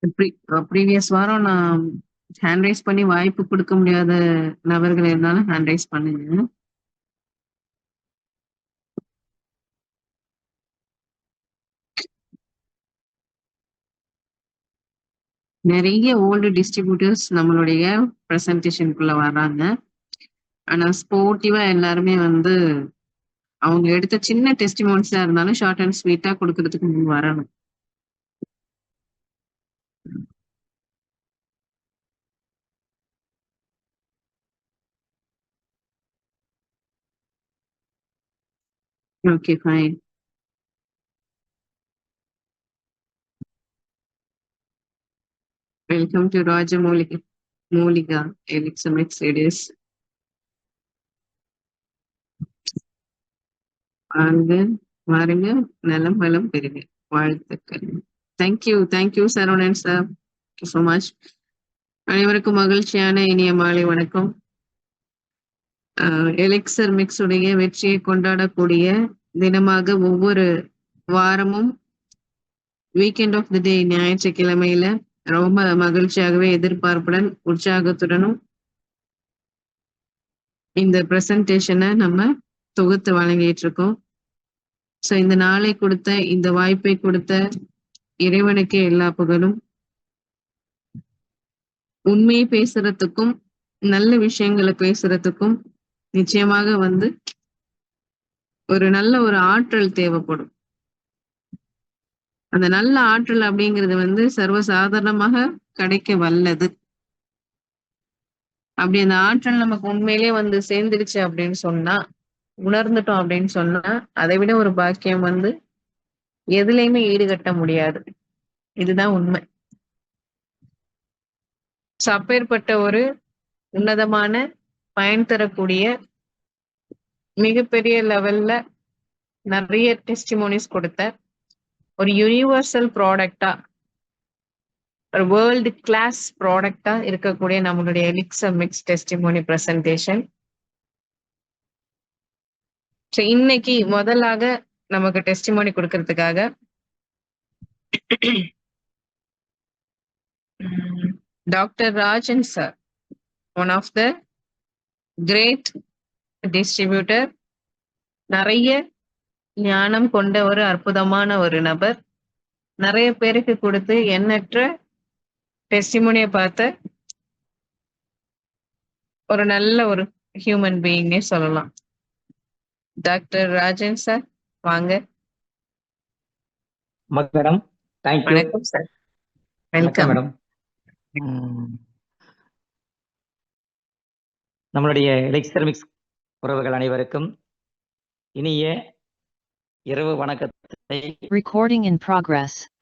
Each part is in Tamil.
ப்ரீவியஸ் வாரம் நான் ஹேண்ட் ரைஸ் பண்ணி வாய்ப்பு குடுக்க முடியாத நபர்கள் இருந்தாலும் ஹேண்ட் ரைஸ் பண்ணுங்க. நெறைய ஓல்டு டிஸ்ட்ரிபியூட்டர்ஸ் நம்மளுடைய பிரசன்டேஷனுக்குள்ள வர்றாங்க. ஆனா ஸ்போர்ட்டிவா எல்லாருமே வந்து அவங்க எடுத்த சின்ன டெஸ்டிமோனிஸா இருந்தாலும் ஷார்ட் அண்ட் ஸ்வீட்டா குடுக்கறதுக்கு முன் வரணும். Okay, fine. Welcome to Mooliga elixir mix ladies. வாங்க, வாருங்க, நலம் வளம் பெறுக. வாழ்த்துக்கள். Thank you Saravanan sir. Thank you so much. அனைவருக்கும் மகிழ்ச்சியான இனிய மாலை வணக்கம். எலிக்சர் மிக்ஸ் உடைய வெற்றியை கொண்டாடக்கூடிய தினமாக ஒவ்வொரு வாரமும் வீக்கெண்ட் ஆஃப் தி டே ஞாயிற்றுக்கிழமையில ரொம்ப மகிழ்ச்சியாகவே எதிர்பார்ப்புடன் உற்சாகத்துடனும் இந்த பிரசன்டேஷனை நம்ம தொகுத்து வழங்கிட்டு இருக்கோம். ஸோ இந்த நாளை கொடுத்த, இந்த வாய்ப்பை கொடுத்த இறைவனுக்கே எல்லா புகழும். உண்மையை பேசுறதுக்கும் நல்ல விஷயங்களை பேசுறதுக்கும் நிச்சயமாக வந்து ஒரு நல்ல ஒரு ஆற்றல் தேவைப்படும். அந்த நல்ல ஆற்றல் அப்படிங்கிறது வந்து சர்வசாதாரணமாக கிடைக்க வல்லது. அப்படி அந்த ஆற்றல் நமக்கு உண்மையிலேயே வந்து சேர்ந்துடுச்சு அப்படின்னு சொன்னா, உணர்ந்துட்டோம் அப்படின்னு சொன்னா, அதை விட ஒரு பாக்கியம் வந்து எதுலையுமே ஈடுகட்ட முடியாது. இதுதான் உண்மை. அப்பேற்பட்ட ஒரு உன்னதமான பயன் தரக்கூடிய மிகப்பெரிய லெவல்ல நிறைய டெஸ்டிமோனிஸ் கொடுத்த ஒரு யூனிவர்சல் ப்ராடக்டா, ஒரு வேர்ல்டு கிளாஸ் ப்ராடக்டா இருக்கக்கூடிய நம்மளுடைய எலிக்ஸர் மிக்ஸ் டெஸ்டிமோனி பிரசன்டேஷன். இன்னைக்கு முதலாக நமக்கு டெஸ்டிமோனி கொடுக்கறதுக்காக doctor Rajan sir, one of the great distributor, நிறைய ஞானம் கொண்ட ஒரு அற்புதமான ஒரு நபர், நிறைய பேருக்கு கொடுத்து எண்ணற்ற டெஸ்டிமோனியை பார்த்த ஒரு நல்ல ஒரு ஹியூமன் பீயிங்னே சொல்லலாம். டாக்டர் ராஜன் சார் வாங்க. Madam, thank you. வணக்கம் சார். Welcome madam. நம்மளுடைய எலிக்சர் மிக்ஸ் உறவுகள் அனைவருக்கும் இனிய இரவு வணக்கத்தை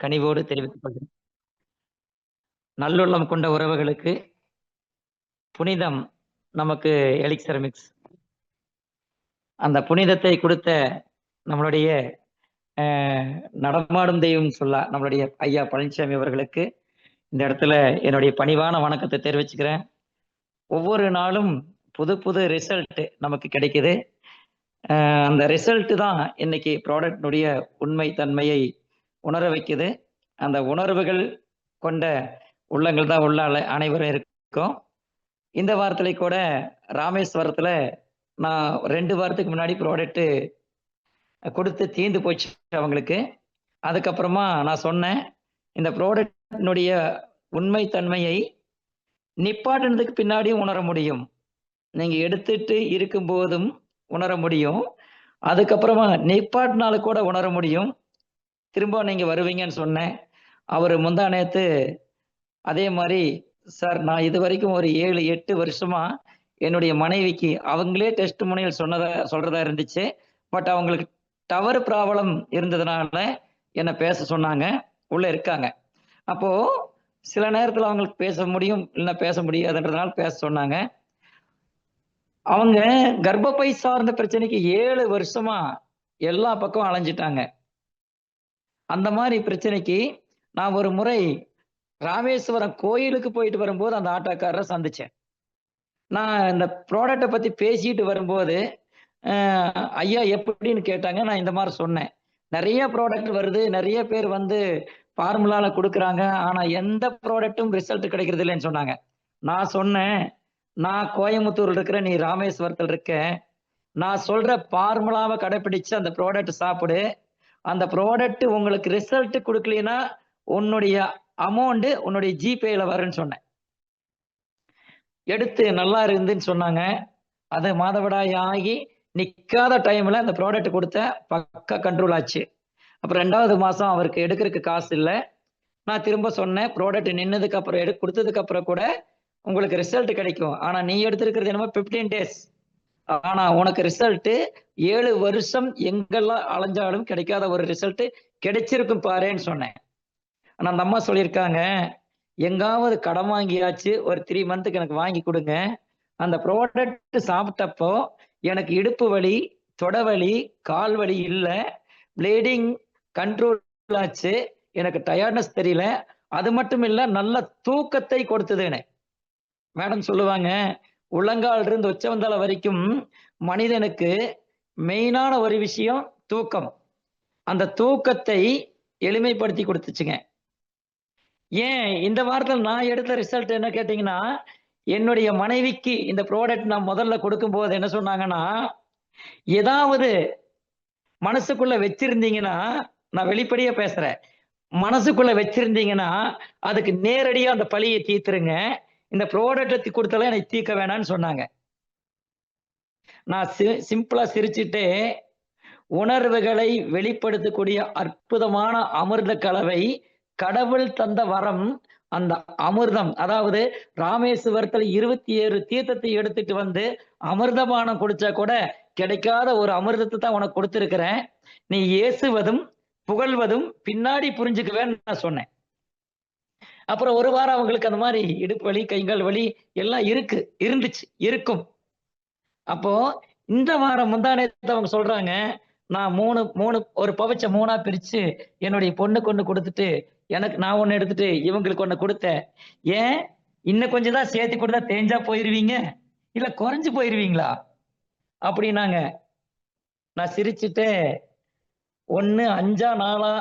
கனிவோடு தெரிவித்துக் கொள்கிறேன். நல்லுள்ளம் கொண்ட உறவுகளுக்கு புனிதம் நமக்கு எலிக்சர் மிக்ஸ். அந்த புனிதத்தை கொடுத்த நம்மளுடைய நடமாடும் தெய்வம் சொல்ல நம்மளுடைய ஐயா பழனிசாமி அவர்களுக்கு இந்த இடத்துல என்னுடைய பணிவான வணக்கத்தை தெரிவிச்சுக்கிறேன். ஒவ்வொரு நாளும் புது புது ரிசல்ட் நமக்கு கிடைக்குது. அந்த ரிசல்ட் தான் இன்னைக்கு ப்ராடக்டினுடைய உண்மை தன்மையை உணர வைக்குது. அந்த உணர்வுகள் கொண்ட உள்ளங்கள் தான் உள்ள அனைவரும் இருக்கும். இந்த வாரத்துல கூட ராமேஸ்வரத்துல நான் 2 வாரத்துக்கு முன்னாடி ப்ராடக்ட் கொடுத்து தீர்ந்து போச்சு அவங்களுக்கு. அதுக்கப்புறமா நான் சொன்னேன், இந்த ப்ராடக்டினுடைய உண்மை தன்மையை நிப்பாட்டினதுக்கு பின்னாடியும் உணர முடியும், நீங்க எடுத்துட்டு இருக்கும் போதும் உணர முடியும், அதுக்கப்புறமா நிப்பாட்டினால கூட உணர முடியும், திரும்ப நீங்க வருவீங்கன்னு சொன்னேன். அவர் முந்தா நேத்து அதே மாதிரி, சார் நான் இது வரைக்கும் ஒரு 7-8 வருஷமா என்னுடைய மனைவிக்கு அவங்களே டெஸ்டிமோனியல் சொல்றதா இருந்துச்சு. பட் அவங்களுக்கு டவர் ப்ராப்ளம் இருந்ததுனால என்ன பேச சொன்னாங்க. உள்ள இருக்காங்க. அப்போ சில நேரத்துல அவங்களுக்கு பேச முடியும், இல்லைன்னா பேச முடியாதுன்றதுனால பேச சொன்னாங்க. அவங்க கர்ப்பப்பை சார்ந்த பிரச்சனைக்கு 7 வருஷமா எல்லா பக்கம் அலைஞ்சிட்டாங்க. அந்த மாதிரி பிரச்சனைக்கு நான் ஒரு முறை ராமேஸ்வரம் கோயிலுக்கு போயிட்டு வரும்போது அந்த ஆட்டோக்காரரை சந்திச்சேன். நான் இந்த ப்ராடக்டை பத்தி பேசிட்டு வரும்போது ஐயா எப்படின்னு கேட்டாங்க. நான் இந்த மாதிரி சொன்னேன், நிறைய ப்ராடக்ட் வருது, நிறைய பேர் வந்து ஃபார்முலால கொடுக்குறாங்க, ஆனா எந்த ப்ராடக்ட்டும் ரிசல்ட் கிடைக்கிறது இல்லைன்னு சொன்னாங்க. நான் சொன்னேன், நான் கோயம்புத்தூர்ல இருக்கிற, நீ ராமேஸ்வரத்தில் இருக்க, நான் சொல்ற ஃபார்முலாவை கடைபிடிச்சு அந்த ப்ராடக்ட் சாப்பிடு. அந்த ப்ராடக்ட் உங்களுக்கு ரிசல்ட் கொடுக்கலனா உன்னுடைய அமௌண்ட் உன்னுடைய ஜிபேல வரும்னு சொன்னேன். எடுத்து நல்லா இருந்துன்னு சொன்னாங்க. அது மாதவிடாய் ஆகி நிக்காத டைம்ல அந்த ப்ராடக்ட் கொடுத்த பக்கா கண்ட்ரோல் ஆச்சு. அப்புறம் 2வது மாசம் அவருக்கு எடுக்கிறதுக்கு காசு இல்லை. நான் திரும்ப சொன்னேன், ப்ராடக்ட் நின்னதுக்கு அப்புறம் கொடுத்ததுக்கு அப்புறம் கூட உங்களுக்கு ரிசல்ட் கிடைக்கும். ஆனா நீ எடுத்திருக்கிறது என்னமோ 15 days. ஆனா உனக்கு ரிசல்ட் 7 வருஷம் எங்கெல்லாம் அலைஞ்சாலும் கிடைக்காத ஒரு ரிசல்ட் கிடைச்சிருக்கும் பாருன்னு சொன்னேன். ஆனா அந்த அம்மா சொல்லியிருக்காங்க, எங்காவது கடன் வாங்கியாச்சு ஒரு 3 மந்த்துக்கு எனக்கு வாங்கி கொடுங்க. அந்த ப்ராடக்ட் சாப்பிட்டப்போ எனக்கு இடுப்பு வலி, தொடவலி, கால் வலி இல்லை, ப்ளீடிங் கண்ட்ரோல் ஆச்சு, எனக்கு டயர்ட்னஸ் தெரியல, அது மட்டும் இல்ல நல்ல தூக்கத்தை கொடுத்ததுன்னு. மேடம் சொல்லுவாங்க, உள்ளங்கால் இருந்து உச்சவந்தால வரைக்கும் மனிதனுக்கு மெயினான ஒரு விஷயம் தூக்கம். அந்த தூக்கத்தை எளிமைப்படுத்தி கொடுத்துச்சுங்க. ஏன் இந்த வாரத்தில் நான் எடுத்த ரிசல்ட் என்ன கேட்டீங்கன்னா, என்னுடைய மனைவிக்கு இந்த ப்ராடக்ட் நான் முதல்ல கொடுக்கும் போது என்ன சொன்னாங்கன்னா, ஏதாவது மனசுக்குள்ள வச்சிருந்தீங்கன்னா, நான் வெளிப்படையா பேசுறேன், மனசுக்குள்ள வச்சிருந்தீங்கன்னா அதுக்கு நேரடியா அந்த பழியை தீர்த்துருங்க, இந்த ப்ராடக்ட் கொடுத்தாலும் எனக்கு தீர்க்க வேணாம்னு சொன்னாங்க. நான் சிம்பிளா சிரிச்சுட்டு, உணர்வுகளை வெளிப்படுத்தக்கூடிய அற்புதமான அமிர்த கலவை, கடவுள் தந்த வரம், அந்த அமிர்தம். அதாவது ராமேஸ்வரத்துல 27 தீர்த்தத்தை எடுத்துட்டு வந்து அமிர்தபானம் குடிச்சா கூட கிடைக்காத ஒரு அமிர்தத்தை தான் உனக்கு கொடுத்திருக்கிறேன். நீ ஏசுவதும் புகழ்வதும் பின்னாடி புரிஞ்சுக்குவேன்னு நான் சொன்னேன். அப்புறம் ஒரு வாரம் அவங்களுக்கு அந்த மாதிரி இடுப்பு வலி, கைகால் வலி எல்லாம் இருந்துச்சு, இருக்கும். அப்போ இந்த வாரம் முந்தானேத்து அவங்க சொல்றாங்க, நான் 3 ஒரு பவுச்ச 3ஆ பிரிச்சு என்னுடைய பொண்ணுக்கு ஒண்ணு கொடுத்துட்டு, எனக்கு நான் ஒண்ணு எடுத்துட்டு இவங்களுக்கு ஒண்ணு கொடுத்தேன். ஏன் இன்னும் கொஞ்சம் தான் சேர்த்து கொடுத்தா தேஞ்சா போயிருவீங்க, இல்ல குறைஞ்சு போயிருவீங்களா அப்படின்னாங்க. நான் சிரிச்சுட்டு, 1 5ஆ 4ஆ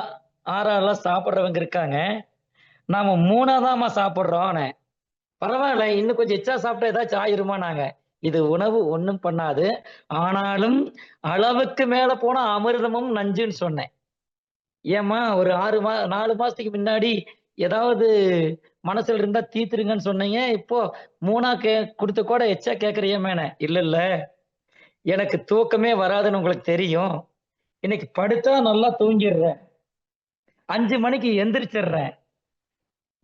6ஆலாம் சாப்பிடுறவங்க இருக்காங்க, நாம 3ஆ தான்மா சாப்பிடுறோம். பரவாயில்ல, இன்னும் கொஞ்சம் எச்சா சாப்பிட்டா ஏதாச்சும் ஆயிருமானாங்க. இது உணவு ஒண்ணும் பண்ணாது, ஆனாலும் அளவுக்கு மேல போனா அமிர்தமும் நஞ்சுன்னு சொன்னேன். ஏம்மா ஒரு 4 மாசத்துக்கு முன்னாடி ஏதாவது மனசுல இருந்தா தீத்துருங்கன்னு சொன்னீங்க, இப்போ 3ஆ கொடுத்து கூட எச்சா கேட்கறியேமேன. இல்ல எனக்கு தூக்கமே வராதுன்னு உங்களுக்கு தெரியும், இன்னைக்கு படுத்தா நல்லா தூங்கிடுறேன், 5 மணிக்கு எந்திரிச்சிடுறேன்,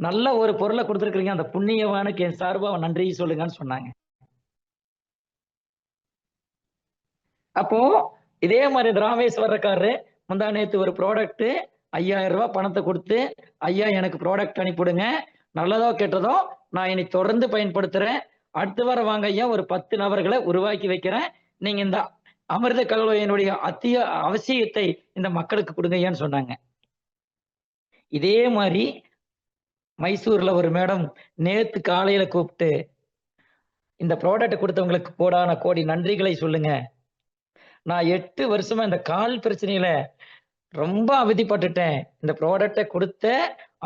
நல்ல ஒரு பொருளை கொடுத்துருக்கீங்க, அந்த புண்ணியவானுக்கு என் சார்பா நன்றி சொல்லுங்கன்னு சொன்னாங்க. அப்போ இதே மாதிரி ராமேஸ்வரக்காரரு முந்தா நேத்து ஒரு ப்ராடக்ட் 5000 ரூபாய் பணத்தை கொடுத்து, ஐயா எனக்கு ப்ராடக்ட் அனுப்பிவிடுங்க, நல்லதோ கெட்டதோ நான் இனி தொடர்ந்து பயன்படுத்துறேன், அடுத்த வாரம் வாங்க ஐயா, ஒரு 10 நபர்களை உருவாக்கி வைக்கிறேன், நீங்க இந்த அமிர்த கலவையினுடைய அவசியத்தை இந்த மக்களுக்கு கொடுங்க ஐயான்னு சொன்னாங்க. இதே மாதிரி மைசூர்ல ஒரு மேடம் நேத்து காலையில கூப்பிட்டு, இந்த ப்ராடக்ட் கொடுத்தவங்களுக்கு கோடான கோடி நன்றிகளை சொல்லுங்க, நான் 8 வருஷமா இந்த கால் பிரச்சனையில ரொம்ப அவதிப்பட்டுட்டேன், இந்த ப்ராடக்ட கொடுத்த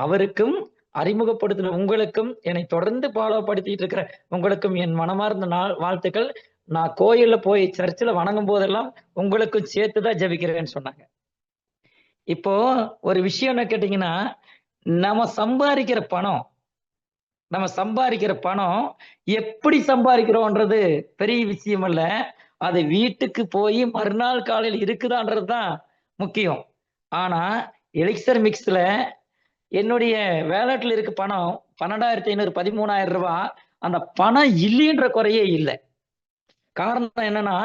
அவருக்கும் அறிமுகப்படுத்தின உங்களுக்கும் என்னை தொடர்ந்து ஃபாலோ படுத்திட்டு இருக்கிற உங்களுக்கும் என் மனமார்ந்த வாழ்த்துக்கள், நான் கோயில்ல போய் சர்ச்சில் வணங்கும் போதெல்லாம் உங்களுக்கும் சேர்த்துதான் ஜெபிக்கிறேன்னு சொன்னாங்க. இப்போ ஒரு விஷயம் என்ன கேட்டீங்கன்னா, நம்ம சம்பாதிக்கிற பணம் எப்படி சம்பாதிக்கிறோம்ன்றது பெரிய விஷயம் அல்ல, அது வீட்டுக்கு போய் மறுநாள் காலையில் இருக்குதான்றதுதான் முக்கியம். ஆனா எலிக்சர் மிக்ஸ்ல என்னுடைய வேலட்ல இருக்க பணம் 12,500 13,000 ரூபாய், அந்த பணம் இல்லைன்ற குறையே இல்லை. காரணம் என்னன்னா,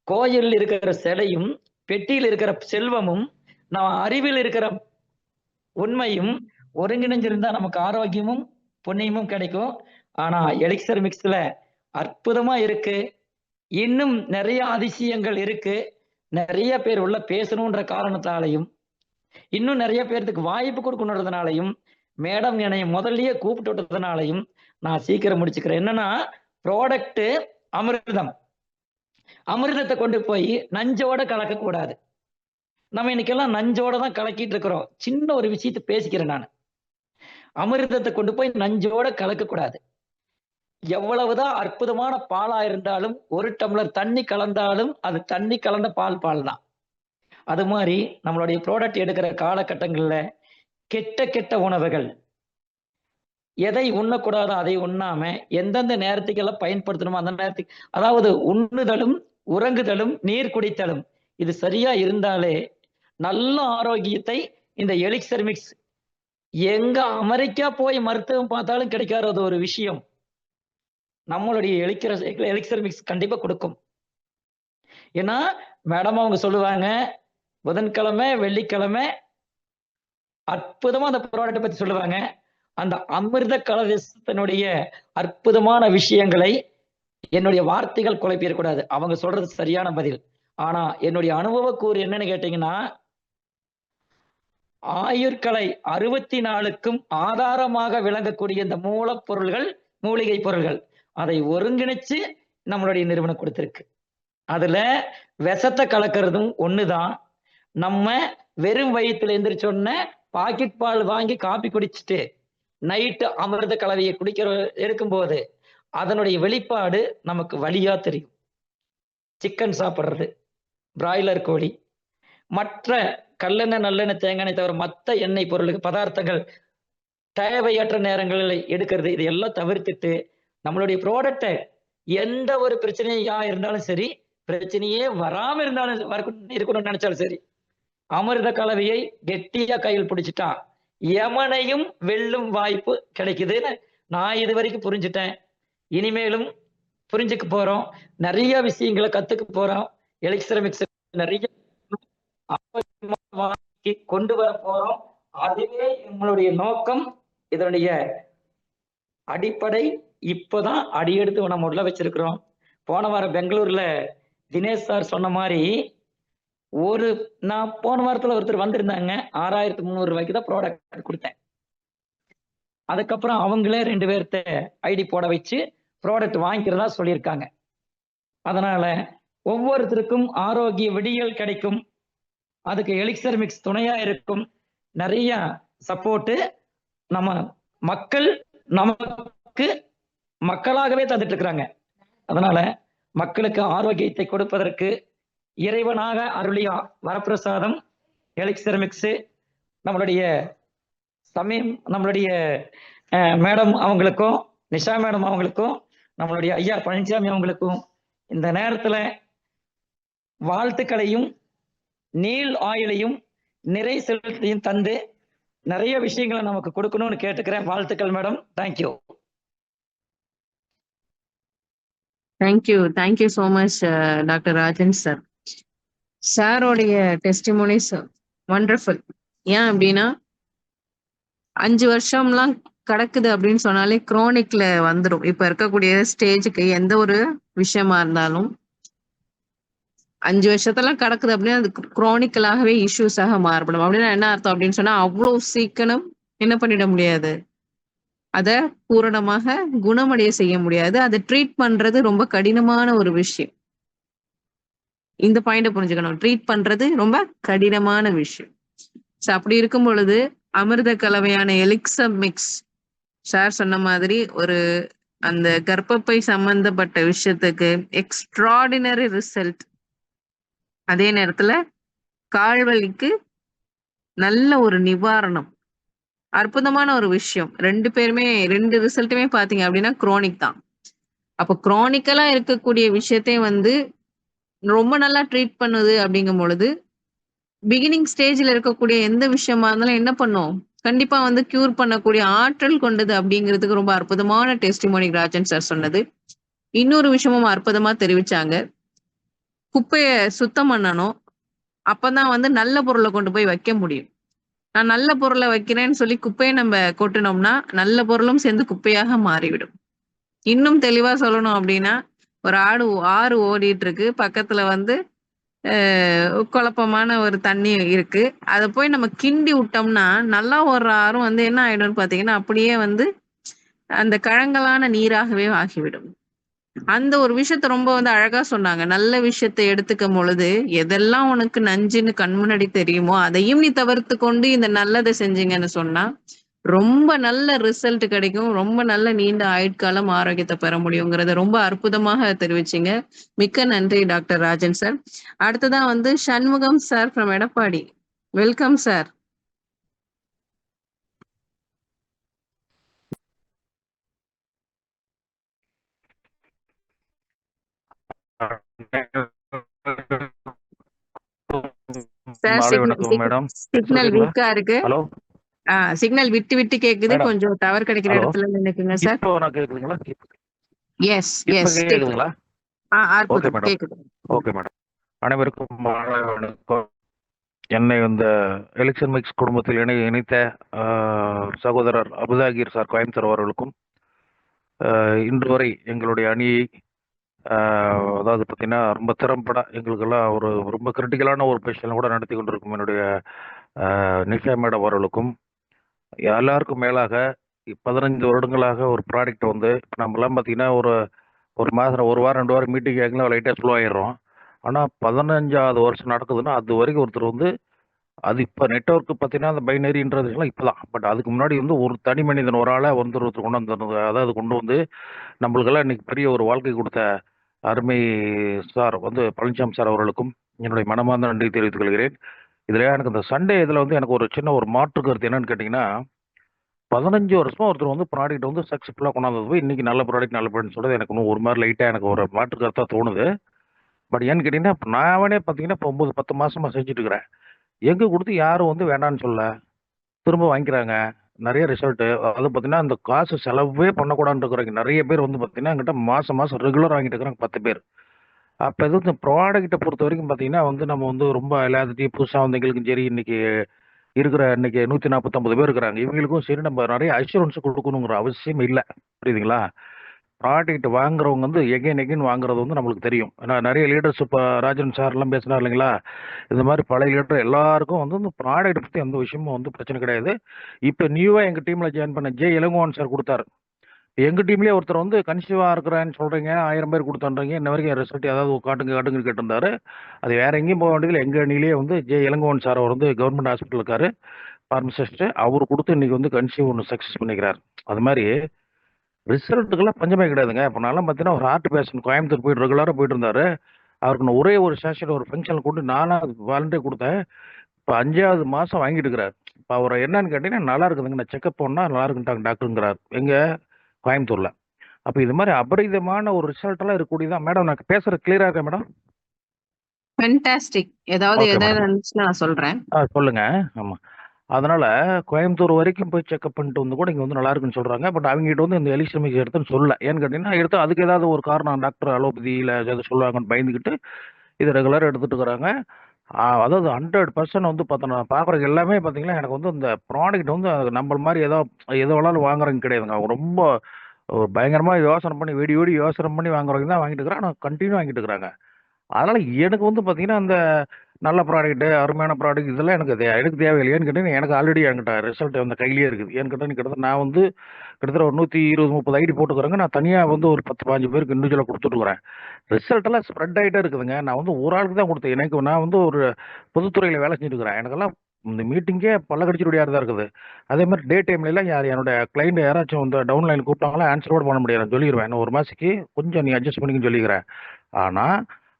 கோயில் இருக்கிற சிலையும் பெட்டியில் இருக்கிற செல்வமும் நம்ம அறிவில் இருக்கிற உண்மையும் ஒருங்கிணைஞ்சிருந்தா நமக்கு ஆரோக்கியமும் புண்ணியமும் கிடைக்கும். ஆனா எலிக்சர் மிக்ஸ்ல அற்புதமா இருக்கு, இன்னும் நிறைய அதிசயங்கள் இருக்கு, நிறைய பேர் உள்ள பேசணும்ன்ற காரணத்தாலையும் இன்னும் நிறைய பேருக்கு வாய்ப்பு கொடுக்கணுன்றதுனாலையும் மேடம் என்னை முதல்லயே கூப்பிட்டு விட்டதுனாலையும் நான் சீக்கிரம் முடிச்சுக்கிறேன். என்னன்னா, ப்ராடக்ட் அமிர்தத்தை கொண்டு போய் நஞ்சோட கலக்க கூடாது. நம்ம இன்னைக்கெல்லாம் நஞ்சோட தான் கலக்கிட்டு இருக்கிறோம். சின்ன ஒரு விஷயத்தை பேசிக்கிறேன் நான். அமிர்தத்தை கொண்டு போய் நஞ்சோட கலக்கக்கூடாது. எவ்வளவுதான் அற்புதமான பாலா இருந்தாலும், ஒரு டம்ளர் தண்ணி கலந்தாலும் அது தண்ணி கலந்த பால் தான். அது மாதிரி நம்மளுடைய ப்ராடக்ட் எடுக்கிற காலகட்டங்கள்ல கெட்ட உணவுகள் எதை உண்ணக்கூடாதோ அதை உண்ணாம எந்தெந்த நேரத்துக்கெல்லாம் பயன்படுத்தணுமோ அந்த நேரத்துக்கு, அதாவது உண்ணுதலும் உறங்குதலும் நீர் குடித்தலும் இது சரியா இருந்தாலே நல்ல ஆரோக்கியத்தை இந்த எலிக்சர் மிக்ஸ் எங்க அமெரிக்கா போய் மருத்துவம் பார்த்தாலும் கிடைக்காத ஒரு விஷயம் நம்மளுடைய எலிக்சர் மிக்ஸ் கண்டிப்பா கொடுக்கும். ஏன்னா மேடம் அவங்க சொல்லுவாங்க, புதன்கிழமை வெள்ளிக்கிழமை அற்புதமா அந்த ப்ராடக்ட் பத்தி சொல்லுவாங்க. அந்த அமிர்த கலவசத்தினுடைய அற்புதமான விஷயங்களை என்னுடைய வார்த்தைகள் குழப்பிடக்கூடாது. அவங்க சொல்றது சரியான பதில். ஆனா என்னுடைய அனுபவ கூறு என்னன்னு கேட்டீங்கன்னா, ஆயுட்கலை 64க்கும் ஆதாரமாக விளங்கக்கூடிய இந்த மூலப்பொருள்கள், மூலிகை பொருள்கள் அதை ஒருங்கிணைச்சு நம்மளுடைய நிறுவனம் கொடுத்திருக்கு. அதுல விஷத்தை கலக்கிறதும் ஒண்ணுதான். நம்ம வெறும் வயிற்றுல எந்திரிச்சோன்ன பாக்கெட் பால் வாங்கி காப்பி குடிச்சிட்டு நைட்டு அமிர்த கலவையை எடுக்கும்போது அதனுடைய வெளிப்பாடு நமக்கு வலியா தெரியும். சிக்கன் சாப்பிட்றது, பிராய்லர் கோழி, மற்ற கல்லெண்ணெய் நல்லெண்ணெய் தேங்காய் எண்ணெய் தவிர மற்ற எண்ணெய் பொருளுக்கு பதார்த்தங்கள் தேவையற்ற நேரங்களில் எடுக்கிறது, இது எல்லாம் தவிர்த்துட்டு நம்மளுடைய ப்ராடக்டை எந்த ஒரு பிரச்சனையா இருந்தாலும் சரி, பிரச்சனையே வராம இருந்தாலும் இருக்கணும்னு நினைச்சாலும் சரி, அமிர்த கலவையை கெட்டியா கையில் பிடிச்சிட்டா யமனையும் வெல்லும் வாய்ப்பு கிடைக்குதுன்னு நான் இது வரைக்கும் புரிஞ்சுட்டேன். இனிமேலும் புரிஞ்சுக்க போறோம், நிறைய விஷயங்களை கத்துக்க போறோம். எலிக்சர் மிக்ஸ் நிறைய கொண்டு வர போறோம். அதுவே நம்மளுடைய நோக்கம். இதனுடைய அடிப்படை இப்பதான் அடியெடுத்து நம்ம உள்ள வச்சிருக்கிறோம். போன வாரம் பெங்களூர்ல தினேஷ் சார் சொன்ன மாதிரி நான் போன வாரத்துல ஒருத்தர் வந்திருந்தாங்க, 6300 ரூபாய்க்கு தான் ப்ராடக்ட் கொடுத்தேன். அதுக்கப்புறம் அவங்களே 2 பேர்த்த ஐடி போட வச்சு ப்ராடக்ட் வாங்கிக்கிறதா சொல்லியிருக்காங்க. அதனால ஒவ்வொருத்தருக்கும் ஆரோக்கிய விடியல் கிடைக்கும். அதுக்கு எலிக்சர் மிக்ஸ் துணையா இருக்கும். நிறைய சப்போர்ட் நம்ம மக்கள் நமக்கு மக்களாகவே தந்துட்டு இருக்கிறாங்க. அதனால மக்களுக்கு ஆரோக்கியத்தை கொடுப்பதற்கு இறைவனாக அருளிய வரப்பிரசாதம் எலிக்சர் மிக்ஸ். நம்மளுடைய நம்மளுடைய மேடம் அவங்களுக்கும், நிஷா மேடம் அவங்களுக்கும், நம்மளுடைய ஐயா பழனிசாமி அவங்களுக்கும் இந்த நேரத்துல வாழ்த்துக்களையும் நீல் ஆயிலையும் நிறை செல்வத்தையும் தந்து நிறைய விஷயங்களை நமக்கு கொடுக்கணும்னு கேட்டுக்கிறேன். வாழ்த்துக்கள் madam. Thank you. Thank you so much doctor Rajan sir. சாரோடைய டெஸ்டிமோனிஸ் வண்டர்ஃபுல். ஏன் அப்படின்னா 5 வருஷம்லாம் கிடக்குது அப்படின்னு சொன்னாலே குரோனிக்ல வந்துடும். இப்ப இருக்கக்கூடிய ஸ்டேஜுக்கு எந்த ஒரு விஷயமா இருந்தாலும் 5 வருஷத்தெல்லாம் கிடக்குது அப்படின்னா அது குரோனிக்கலாகவே இஷ்யூஸாக மாறுபடும். அப்படின்னா என்ன அர்த்தம் அப்படின்னு சொன்னா அவ்வளவு சீக்கிரம் என்ன பண்ணிட முடியாது, அதை பூரணமாக குணமடைய செய்ய முடியாது. அதை ட்ரீட் பண்றது ரொம்ப கடினமான ஒரு விஷயம். இந்த பாயிண்ட புரிஞ்சுக்கணும். ட்ரீட் பண்றது ரொம்ப கடினமான விஷயம். அப்படி இருக்கும் பொழுது அமிர்த கலவையான எலிக்சர் மிக்ஸ் சார் சொன்ன மாதிரி ஒரு அந்த கர்ப்பப்பை சம்பந்தப்பட்ட விஷயத்துக்கு எக்ஸ்ட்ராடினரி ரிசல்ட். அதே நேரத்துல கால்வலிக்கு நல்ல ஒரு நிவாரணம். அற்புதமான ஒரு விஷயம். 2 ரிசல்ட்டுமே பாத்தீங்க அப்படின்னா குரோனிக் தான். அப்ப குரோனிக்கலா இருக்கக்கூடிய விஷயத்தை ரொம்ப நல்லா ட்ரீட் பண்ணுது அப்படிங்கும் பொழுது பிகினிங் ஸ்டேஜ்ல இருக்கக்கூடிய எந்த விஷயமா இருந்தாலும் என்ன பண்ணும், கண்டிப்பா கியூர் பண்ணக்கூடிய ஆற்றல் கொண்டது அப்படிங்கிறதுக்கு ரொம்ப அற்புதமான டெஸ்டிமோனி ராஜன் சார் சொன்னது. இன்னொரு விஷயமும் அற்புதமா தெரிவிச்சாங்க. குப்பைய சுத்தம் பண்ணணும், அப்பதான் நல்ல பொருளை கொண்டு போய் வைக்க முடியும். நான் நல்ல பொருளை வைக்கிறேன்னு சொல்லி குப்பையை நம்ம கொட்டினோம்னா நல்ல பொருளும் சேர்ந்து குப்பையாக மாறிவிடும். இன்னும் தெளிவா சொல்லணும் அப்படின்னா, ஒரு ஆறு ஓடிட்டு இருக்கு, பக்கத்துல குழப்பமான ஒரு தண்ணி இருக்கு. அதை போய் நம்ம கிண்டி விட்டோம்னா நல்லா ஒரு ஆறும் என்ன ஆயிடும்னு பாத்தீங்கன்னா அப்படியே அந்த கழங்கலான நீராகவே ஆகிவிடும். அந்த ஒரு விஷயத்த ரொம்ப வந்து அழகா சொன்னாங்க. நல்ல விஷயத்த எடுத்துக்கும் பொழுது, எதெல்லாம் உனக்கு நஞ்சுன்னு கண் முன்னாடி தெரியுமோ, அதையும் நீ தவிர்த்துக் கொண்டு இந்த நல்லத செஞ்சீங்கன்னு சொன்னா, ரொம்ப நல்ல ரிசல்ட் கிடைக்கும். ரொம்ப நல்ல நீண்ட ஆயுட்காலம், ஆரோக்கியத்த பெற முடியுங்கிறத ரொம்ப அற்புதமாக தெரிவிச்சீங்க. மிக்க நன்றி டாக்டர் ராஜன் சார். அடுத்ததா வந்து Shanmugam sir from Edappadi. Welcome sir. Sir மாலை வணக்கம் மேடம். சிக்னல் சொல்றீங்களா? வீக்கா இருக்கு. ஹலோ சிக்னல் விட்டு விட்டு கேக்குது. மேடம். கொஞ்சம் டவர் கிடைக்கிற ஹலோ இடத்துல நின்னுக்குங்க சார். இப்போ நான் கேக்குதுங்களா? எஸ், இப்ப எஸ் கேக்குது. கேக்குதுங்களா? ஓகே அற்புதம் மேடம். கேக்குது. Okay madam. அனைவருக்கும் மாலை வணக்கம். என்னை இந்த எலெக்ஷன் மிக்ஸ் குடும்பத்தில் இணைத்த சகோதரர் அபுதாகிர் சார் கோயம்புத்தூர் அவர்களுக்கும் இன்று வரை எங்களுடைய அணியை அதாவது பார்த்தீங்கன்னா ரொம்ப திறம்பட எங்களுக்கெல்லாம் ஒரு ரொம்ப கிரிட்டிக்கலான ஒரு பொசிஷன் கூட நடத்தி கொண்டிருக்கும் என்னுடைய நிஷா மேடம் அவர்களுக்கும் எல்லாருக்கும் மேலாக 15 வருடங்களாக ஒரு ப்ராடக்ட் வந்து இப்போ நம்மலாம் பார்த்தீங்கன்னா ஒரு மாதம் ஒரு வாரம் 2 வாரம் மீட்டிங் கேட்கலாம் லைட்டாக ஸ்லோ ஆயிடுறோம். ஆனால் 15வது வருஷம் நடக்குதுன்னா அது வரைக்கும் ஒருத்தர் வந்து அது இப்போ நெட்ஒர்க் பார்த்தீங்கன்னா அந்த பைனரின்றதுலாம் இப்போ தான். பட் அதுக்கு முன்னாடி வந்து ஒரு தனி மனிதன் ஒரு ஆளாக ஒருத்தர் கொண்டு வந்திருந்தது. அதாவது கொண்டு வந்து நம்மளுக்கெல்லாம் இன்னைக்கு பெரிய ஒரு வாழ்க்கை கொடுத்த அருமை சார் வந்து பழனிசாமி சார் அவர்களுக்கும் என்னுடைய மனமார்ந்த நன்றி தெரிவித்துக் கொள்கிறேன். இதில் எனக்கு இந்த சண்டே இதில் வந்து எனக்கு ஒரு சின்ன ஒரு மாற்று கருத்து என்னன்னு கேட்டிங்கன்னா 15 வருஷமா ஒருத்தர் வந்து ப்ராடக்ட் வந்து சக்ஸஸ்ஃபுல்லாக கொண்டாந்து போய் இன்னைக்கு நல்ல ப்ராடக்ட் நல்ல ப்ராடக்ட் சொல்றது எனக்கு இன்னும் ஒரு மாதிரி லைட்டாக எனக்கு ஒரு மாற்று கருத்தாக தோணுது. பட் ஏன்னு கேட்டிங்கன்னா இப்போ நானே பார்த்தீங்கன்னா இப்போ 9-10 மாசமா செஞ்சுட்டு இருக்கிறேன். எங்கே கொடுத்து யாரும் வந்து வேண்டான்னு சொல்ல திரும்ப வாங்கிக்கிறாங்க. நிறைய ரிசல்ட்டு அது பார்த்தீங்கன்னா அந்த காசு செலவே பண்ணக்கூடாதுன்னு இருக்கிறவங்க நிறைய பேர் வந்து பார்த்தீங்கன்னா என்கிட்ட மாதம் மாதம் ரெகுலர் வாங்கிட்டு இருக்கிறாங்க 10 பேர். அப்போ எதுவும் இந்த ப்ராடக்ட்டை பொறுத்த வரைக்கும் பார்த்தீங்கன்னா வந்து நம்ம வந்து ரொம்ப எல்லாத்தையும் புதுசாக வந்தவங்களுக்கும் சரி இன்னைக்கு இருக்கிற இன்னைக்கு 149 பேர் இருக்கிறாங்க. இவங்களுக்கும் சரி நம்ம நிறைய அஷ்யூரன்ஸ் கொடுக்கணுங்கிற அவசியம் இல்ல. புரியுதுங்களா? ப்ராடக்ட் வாங்குறவங்க வந்து எகைன் எகைன் வாங்குறது வந்து நம்மளுக்கு தெரியும். ஏன்னா நிறைய லீடர்ஸ் இப்ப ராஜன் சார்லாம் பேசினார் இல்லைங்களா? இந்த மாதிரி பழைய லீடர் எல்லாருக்கும் வந்து இந்த ப்ராடக்ட் பத்தி எந்த விஷயமும் வந்து பிரச்சனை கிடையாது. இப்ப நியூவா எங்க டீம்ல ஜாயின் பண்ண ஜே இளங்கோவன் சார் கொடுத்தாரு. எங்க டீம்லயே ஒருத்தர் வந்து கன்சீவா இருக்கிறேன்னு சொல்றீங்க 1000 பேர் கொடுத்தான்றீங்க இன்ன வரைக்கும் ரிசல்ட் ஏதாவது காட்டுங்க காட்டுங்க கேட்டிருந்தாரு. அது வேற எங்கேயும் போக வேண்டியதில்லை. எங்க அணியிலேயே வந்து ஜே இளங்கோவன் சார் அவர் வந்து கவர்மெண்ட் ஹாஸ்பிட்டல் இருக்காரு பார்மசிஸ்ட். அவரு கொடுத்து இன்னைக்கு வந்து கன்சீவ் ஒன்று சக்சஸ் பண்ணிக்கிறார். அது மாதிரி ரிசல்ட்டுக்கெல்லாம் பஞ்சமே கிடையாதுங்க. இப்போ நான்லாம் பார்த்தீங்கன்னா ஒரு ஹார்ட் பேஷண்ட் கோயம்புத்தூர் போயிட்டு ரெகுலராக போயிட்டு இருந்தாரு. அவருக்கு நான் ஒரே ஒரு சேஷன் ஒரு ஃபங்க்ஷனில் கூட்டு நானா வாலண்டியர் கொடுத்தேன். இப்போ 5வது மாதம் வாங்கிட்டு இருக்கிறார். இப்போ அவர் என்னன்னு கேட்டீங்கன்னா நல்லா இருக்குதுங்க நான் செக்அப் பண்ணால் நல்லா இருக்குன்ட்டாங்க டாக்டருங்கிறார் எங்க கோயம்புத்தூர்ல. அப்போ இது மாதிரி அபரிதமான ஒரு ரிசல்ட் எல்லாம் இருக்கக்கூடியதான். மேடம் நான் பேசுறது கிளியரா இருக்கா மேடம்? ஃபென்டாஸ்டிக். ஏதாவது ஓகே மேடம். இருந்துச்சுன்னா நான் சொல்றேன். சொல்லுங்க. ஆமா. அதனால கோயம்புத்தூர் வரைக்கும் போய் செக்அப் பண்ணிட்டு வந்து கூட இங்க வந்து நல்லா இருக்குன்னு சொல்றாங்க. பட் அவங்ககிட்ட வந்து இந்த எலிசமிக் எடுத்துன்னு சொல்லல. ஏன்னு கேட்டீங்கன்னா எடுத்து அதுக்கு ஏதாவது ஒரு காரணம் டாக்டர் அலோபதி இல்ல ஏதாவது சொல்லுவாங்கன்னு பயந்துக்கிட்டு இது ரெகுலரா எடுத்துட்டு இருக்கிறாங்க. அதாவது 100% வந்து பார்த்தோன்னா பார்க்குறவங்க எல்லாமே பார்த்தீங்கன்னா எனக்கு வந்து இந்த ப்ராடக்ட் வந்து நம்மள மாதிரி எதோ வேணாலும் வாங்குறவங்க கிடையாதுங்க. அவங்க ரொம்ப ஒரு பயங்கரமா யோசனை பண்ணி வெடி வெடி யோசனை பண்ணி வாங்குறவங்க தான் வாங்கிட்டு இருக்கிறாங்க. ஆனால் கண்டினியூ வாங்கிட்டு இருக்கிறாங்க. அதனால எனக்கு வந்து பார்த்தீங்கன்னா, அந்த நல்ல ப்ராடக்ட், அருமையான ப்ராடக்ட் இதெல்லாம் எனக்கு தேவையில்ல. ஏன்னு கேட்டீங்கன்னா, எனக்கு ஆல்ரெடி என்கிட்ட ரிசல்ட் அந்த கையிலேயே இருக்குது. ஏன்னு கேட்டா, கிட்டத்தட்ட நான் வந்து கிட்டத்தட்ட ஒரு 120, 30 ஐடி போட்டுக்கிறேங்க. நான் தனியா வந்து ஒரு 10, 15 பேருக்கு இண்டிவிஜுவலா குடுத்துட்டுருக்கிறேன். ரிசல்ட் எல்லாம் ஸ்ப்ரெட் ஆயிட்டே இருக்குதுங்க. நான் வந்து ஒரு ஆளுக்கு தான் குடுத்தேன். நான் வந்து ஒரு பொதுத்துறையில வேலை செஞ்சுட்டு இருக்கிறேன். எனக்கெல்லாம் இந்த மீட்டிங்கே பல்ல கடிச்சிட்டு ஓடியாறதா இருக்குது. அதே மாரி டே டைம்லலாம் என்னோட கிளையண்ட் யாராச்சும் வந்து டவுன் லைன் கூப்பிட்டாங்கன்னா, ஆன்ஸர் கூட பண்ண முடியாது. நான் சொல்லிருவேன். இன்னும் 1 மாசத்துக்கு கொஞ்சம் நீ அட்ஜஸ்ட் பண்ணிக்கன்னு சொல்லிக்கிறேன். ஆனா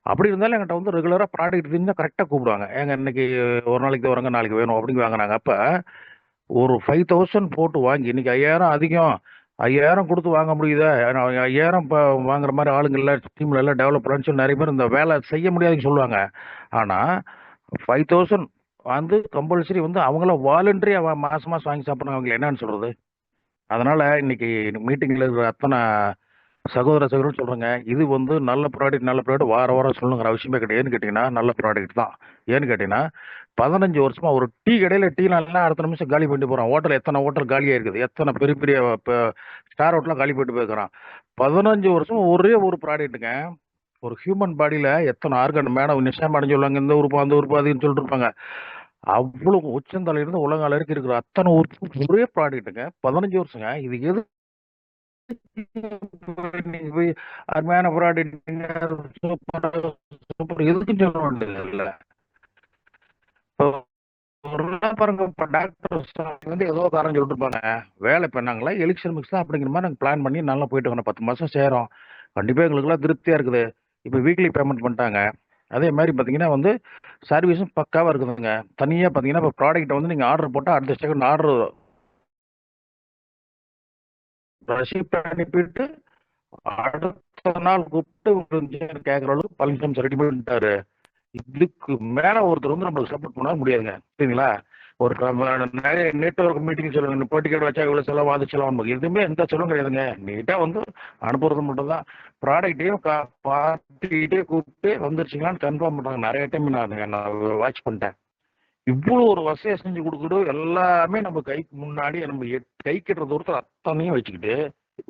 அப்படி இருந்தாலும் என்கிட்ட வந்து ரெகுலரா ப்ராடக்ட் தெரிஞ்சா கரெக்ட்டா கூப்பிடுவாங்க. ஏங்க இன்னைக்கு ஒரு நாளைக்கு தான் வர்றேங்க, நாளைக்கு வேணும் அப்படின்னு வாங்குறாங்க. அப்ப ஒரு 5000 போட்டு வாங்கி இன்னைக்கு 5000 அதிகம். 5000 குடுத்து வாங்க முடியுதா? 5000 வாங்குற மாரி ஆளுங்க இல்ல, டீம்ல எல்லாம் டெவலப்பர்ன்னு சொல்லி நெறைய பேர் இந்த வேலை செய்ய முடியாதுன்னு சொல்லுவாங்க. ஆனா 5000 வந்து கம்பல்சரி வந்து அவங்கள வாலண்டரியா மாசம் மாசம் வாங்கி சாப்பிடுறாங்க. அவங்கள என்னன்னு சொல்றது? அதனால இன்னைக்கு மீட்டிங்ல இருக்கிற அத்தன சகோதரர்கள் சொல்றேங்க. இது வந்து நல்ல ப்ராடக்ட் வாரம் வாரம் சொல்லணுங்கிற அவசியமே கிடையாது. ஏன்னு கேட்டீங்கன்னா, நல்ல ப்ராடக்ட் தான். ஏன்னு கேட்டீங்கன்னா, 15 வருஷமா ஒரு டீ கடையில டீ நல்லா அடுத்த நிமிஷம் காலி பண்ணிட்டு போறான். எத்தன ஹோட்டல் காலியா இருக்குது. எத்தன பெரிய பெரிய ஸ்டார் ஹோட்டல்லாம் காலி பண்ணிட்டு போயிருக்கிறான். 15 வருஷம் ஒரே ஒரு ப்ராடக்ட்டுங்க. ஒரு ஹியூமன் பாடியில எத்தன ஆர்கன் மேடம் நிஷா மேடம் சொல்லுவாங்க. இந்த உறுப்பு, அந்த உறுப்பு அதுன்னு சொல்லிட்டு இருப்பாங்க. அவ்வளவு உச்சந்தலையிலிருந்து உள்ளங்கால் வரைக்கும் இருக்கிற அத்தன உறுப்பும் ஒரே ப்ராடக்ட்டுங்க. 15 வருஷங்க. இது எது நீங்க போய் அருமையான ப்ராடக்ட் சூப்பர் சூப்பர் எதுக்கும் சொல்ல வேண்டியது இல்லை. இப்போ ஒரு நாள் பாருங்க, இப்போ டாக்டர் வந்து ஏதோ காரணம் சொல்லிட்டு இருப்பாங்க, வேலை பண்ணாங்களா எலிக்ஷன் மிக்ஸ் தான் அப்படிங்கிற மாதிரி நாங்கள் பிளான் பண்ணி நல்லா போயிட்டு இருக்கோம். 10 மாதம் சேரோம், கண்டிப்பாக எங்களுக்குலாம் திருப்தியாக இருக்குது. இப்போ வீக்லி பேமெண்ட் பண்ணிட்டாங்க. அதே மாதிரி பார்த்தீங்கன்னா வந்து சர்வீஸும் பக்காவாக இருக்குதுங்க. தனியாக பார்த்தீங்கன்னா இப்போ ப்ராடக்ட்டை வந்து நீங்கள் ஆர்டர் போட்டால் அடுத்த செகண்ட் ஆர்டர் ரசீப்ட் அனுப்பிட்டு அடுத்த நாள் கூப்பிட்டு கேட்குற அளவுக்கு பழனிசாமி ரெடி பண்ணிட்டாரு. இதுக்கு மேல ஒருத்தர் வந்து நம்மளுக்கு சப்போர்ட் பண்ண முடியாதுங்க, சரிங்களா? ஒரு நிறைய நெட்வொர்க் மீட்டிங் சொல்லுங்க, போட்டிக்கேட் வச்சா இவ்வளவு செலவு, அது செலவு, நமக்கு எதுவுமே எந்த செலவும் கிடையாதுங்க. நீட்டா வந்து அனுப்புறது மட்டும் தான். ப்ராடக்டையும் பார்ட்டிகிட்டே கூப்பிட்டு வந்துருச்சுங்களான்னு கன்ஃபார்ம் பண்றாங்க. நிறைய டைம் நான் வாட்ச் பண்ணிட்டேன். இவ்வளவு ஒரு வசதியை செஞ்சு கொடுக்கணும். எல்லாமே நம்ம கைக்கு முன்னாடி நம்ம கை கட்டுற தூரத்தில் அத்தனையும் வச்சுக்கிட்டு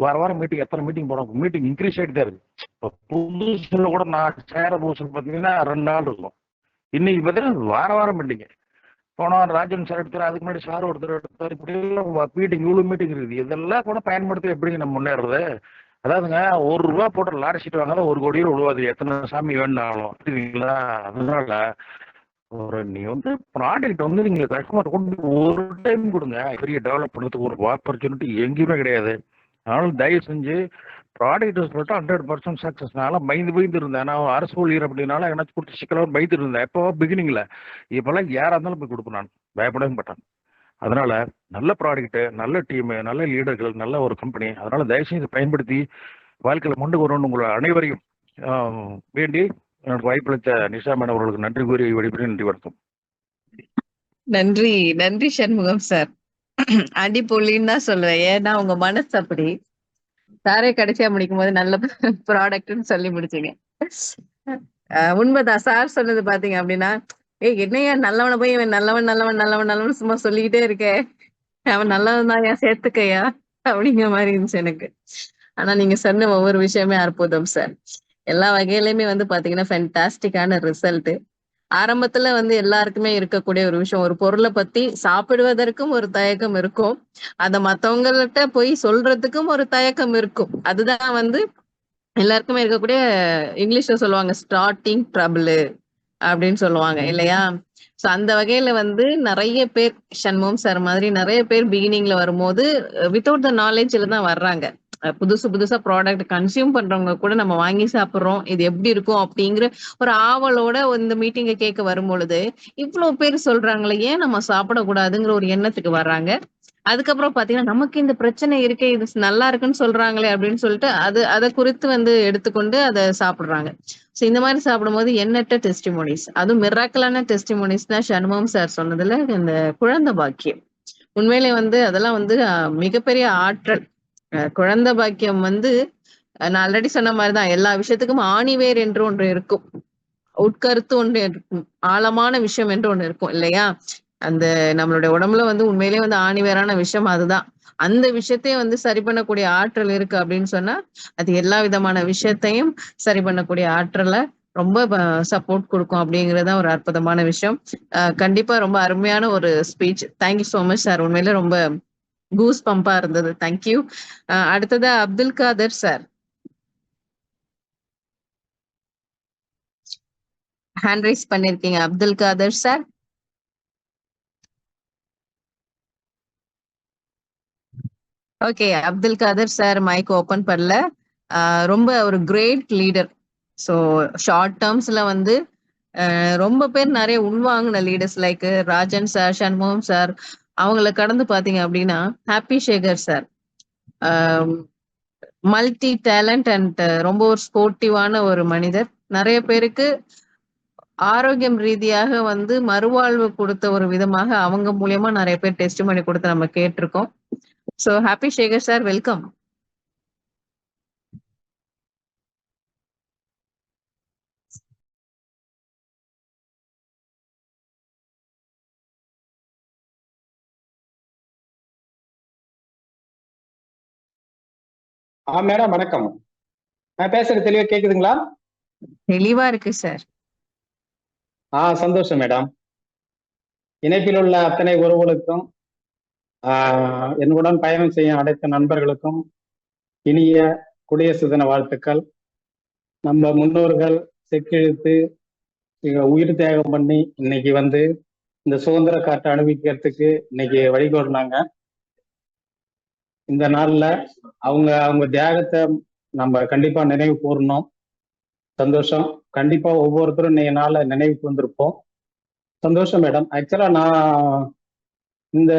வாரம் மீட்டிங், எத்தனை மீட்டிங் போடுறோம், மீட்டிங் இன்க்ரீஸ் ஆகிட்டு தான் இருக்கு. இப்போ புதுசுல கூட நான் சேர புதுசுல பார்த்தீங்கன்னா 2 நாள் இருக்கும். இன்னைக்கு பார்த்தீங்கன்னா வாரம் மீட்டிங். போன ராஜன் சார் எடுத்தார், அதுக்கு முன்னாடி சார் ஒருத்தர் எடுத்தார். இப்படி எல்லாம் மீட்டிங், இவ்வளவு மீட்டிங் இருக்குது. இதெல்லாம் கூட பயன்படுத்தி எப்படிங்க நம்ம முன்னேறது? அதாவதுங்க, ₹1 போட்டு லாரி சீட் வாங்காத 1 கோடி விழுவாது, எத்தனை சாமி வேணும்னாலும், சரிங்களா? அதனால நீ வந்து ப்ராடக்ட் வந்து நீங்க கஸ்டமர் கொண்டு ஒரு டைம் கொடுங்க, பெரிய டெவலப் பண்ணுறதுக்கு ஒரு ஆப்பர்ச்சுனிட்டி எங்கேயுமே கிடையாது. அதனால தயவு செஞ்சு ப்ராடக்ட் சொல்லிட்டு 100% சக்ஸஸ். நான் பயந்து இருந்தேன். நான் அரசு ஊழியர் அப்படின்னால எனக்கு கொடுத்து சிக்கலாக பயந்து இருந்தேன். எப்போ பிகினிங்ல. இப்பெல்லாம் யாரா இருந்தாலும் போய் கொடுப்பேன், நான் பயப்படவே மாட்டேன். அதனால நல்ல ப்ராடக்ட், நல்ல டீம், நல்ல லீடர்கள், நல்ல ஒரு கம்பெனி. அதனால தயவு செஞ்சு பயன்படுத்தி வாழ்க்கையில முன்னுக்கு வரணும்னு உங்களை அனைவரையும் வேண்டி எனக்கு வாய்ப்பளித்த நிஷா மேடம் அவர்களுக்கு நன்றி கூறி விடைபெறும். நன்றி, வணக்கம். நன்றி நன்றி சண்முகம் சார். அடிப்பொலின்னு தான் சொல்லுவேன். ஏன்னா உங்க மனசு அப்படி. சாரே கடைசியா முடிக்கும் போது நல்ல ப்ராடக்ட்னு சொல்லி முடிச்சீங்க. உண்மைதான். சார் சொன்னது பாத்தீங்க அப்படின்னா, என்னையா நல்லவனை போய் இவன் நல்லவன் நல்லவன் நல்லவன் நல்லவன் சும்மா சொல்லிக்கிட்டே இருக்க, அவன் நல்லவன் தான் ஏன் சேர்த்துக்கையா அப்படிங்கிற மாதிரி இருந்துச்சு எனக்கு. ஆனா நீங்க சொன்ன ஒவ்வொரு விஷயமே அற்புதம் சார். எல்லா வகையிலுமே வந்து பாத்தீங்கன்னா ஃபென்டாஸ்டிக்கான ரிசல்ட். ஆரம்பத்துல வந்து எல்லாருக்குமே இருக்கக்கூடிய ஒரு விஷயம், ஒரு பொருளை பத்தி சாப்பிடுவதற்கும் ஒரு தயக்கம் இருக்கும், அத மத்தவங்கள்ட்ட போய் சொல்றதுக்கும் ஒரு தயக்கம் இருக்கும். அதுதான் வந்து எல்லாருக்குமே இருக்கக்கூடிய, இங்கிலீஷ்ல சொல்லுவாங்க ஸ்டார்டிங் ட்ரபிள் அப்படின்னு சொல்லுவாங்க இல்லையா? சோ அந்த வகையில வந்து நிறைய பேர் சண்முகம் சார் மாதிரி நிறைய பேர் பிகினிங்ல வரும்போது வித்தவுட் த நாலேஜ்ல தான் வர்றாங்க. புதுசா ப்ராடக்ட் கன்சியூம் பண்றவங்க கூட நம்ம வாங்கி சாப்பிடுறோம், இது எப்படி இருக்கும் அப்படிங்கிற ஒரு ஆவலோட இந்த மீட்டிங்கை கேட்க வரும் பொழுது இவ்வளவு பேர் சொல்றாங்களே, ஏன் நம்ம சாப்பிடக்கூடாதுங்கிற ஒரு எண்ணத்துக்கு வர்றாங்க. அதுக்கப்புறம் பாத்தீங்கன்னா நமக்கு இந்த பிரச்சனை இருக்கே, இது நல்லா இருக்குன்னு சொல்றாங்களே அப்படின்னு சொல்லிட்டு அதை குறித்து வந்து எடுத்துக்கொண்டு அதை சாப்பிடுறாங்க. சோ இந்த மாதிரி சாப்பிடும்போது எண்ணற்ற டெஸ்டிமோனிஸ், அதுவும் மிராக்கலான டெஸ்டிமோனிஸ் தான் சண்முகம் சார் சொன்னதுல இந்த குழந்தை பாக்கியம். உண்மையிலே வந்து அதெல்லாம் வந்து மிகப்பெரிய ஆற்றல். குழந்தை பாக்கியம் வந்து நான் ஆல்ரெடி சொன்ன மாதிரிதான், எல்லா விஷயத்துக்கும் ஆணிவேர் என்று ஒன்று இருக்கும், உட்கருத்து ஒன்று இருக்கும், ஆழமான விஷயம் என்று ஒண்ணு இருக்கும் இல்லையா? அந்த நம்மளுடைய உடம்புல வந்து உண்மையிலேயே வந்து ஆணிவேரான விஷயம் அதுதான். அந்த விஷயத்தையும் வந்து சரி பண்ணக்கூடிய ஆற்றல் இருக்கு அப்படின்னு சொன்னா, அது எல்லா விதமான விஷயத்தையும் சரி பண்ணக்கூடிய ஆற்றலை ரொம்ப சப்போர்ட் கொடுக்கும் அப்படிங்கறதுதான் ஒரு அற்புதமான விஷயம். கண்டிப்பா ரொம்ப அருமையான ஒரு speech. Thank you so much sir. உண்மையில ரொம்ப கூஸ் பம்பா இருந்தது. தேங்க்யூ. அடுத்ததா Abdul Kadar sir hand raise பண்ணிருக்கீங்க. Abdul Kadar sir. Okay, Abdul Kadar sir mic open பண்ணல. ரொம்ப ஒரு கிரேட் லீடர். ஸோ ஷார்ட் டேர்ம்ஸ்ல வந்து ரொம்ப பேர் நிறைய உள்வாங்கின leaders like Rajan sir, Shanmugam sir, அவங்கள கடந்து பாத்தீங்க அப்படின்னா happy Sekar sir multi talent and ரொம்ப ஒரு ஸ்போர்ட்டிவான ஒரு மனிதர். நிறைய பேருக்கு ஆரோக்கியம் ரீதியாக வந்து மறுவாழ்வு கொடுத்த ஒரு விதமாக அவங்க மூலியமா நிறைய பேர் டெஸ்டிமனி கொடுத்து நம்ம கேட்டிருக்கோம். So happy Sekar sir, welcome. Madam வணக்கம். நான் பேசுறது தெளிவா கேக்குதுங்களா? தெளிவா இருக்கு சார். சந்தோஷம் மேடம். இணைப்பில் உள்ள அத்தனை உறவுகளுக்கும், என்னுடன் பயணம் செய்யும் அனைத்து நண்பர்களுக்கும் இனிய குடியரசு தின வாழ்த்துக்கள். நம்ம முன்னோர்கள் செக்கிழுத்து உயிர் தியாகம் பண்ணி இன்னைக்கு வந்து இந்த சுதந்திர காற்றை அனுபவிக்கிறதுக்கு இன்னைக்கு வழிகோடினாங்க. இந்த நாள்ல அவங்க தியாகத்தை நம்ம கண்டிப்பா நினைவு கூறணும். சந்தோஷம். கண்டிப்பா ஒவ்வொருத்தரும் இன்னைக்கு நாள்ல நினைவுக்கு வந்திருப்போம். சந்தோஷம் மேடம். ஆக்சுவலா நான் இந்த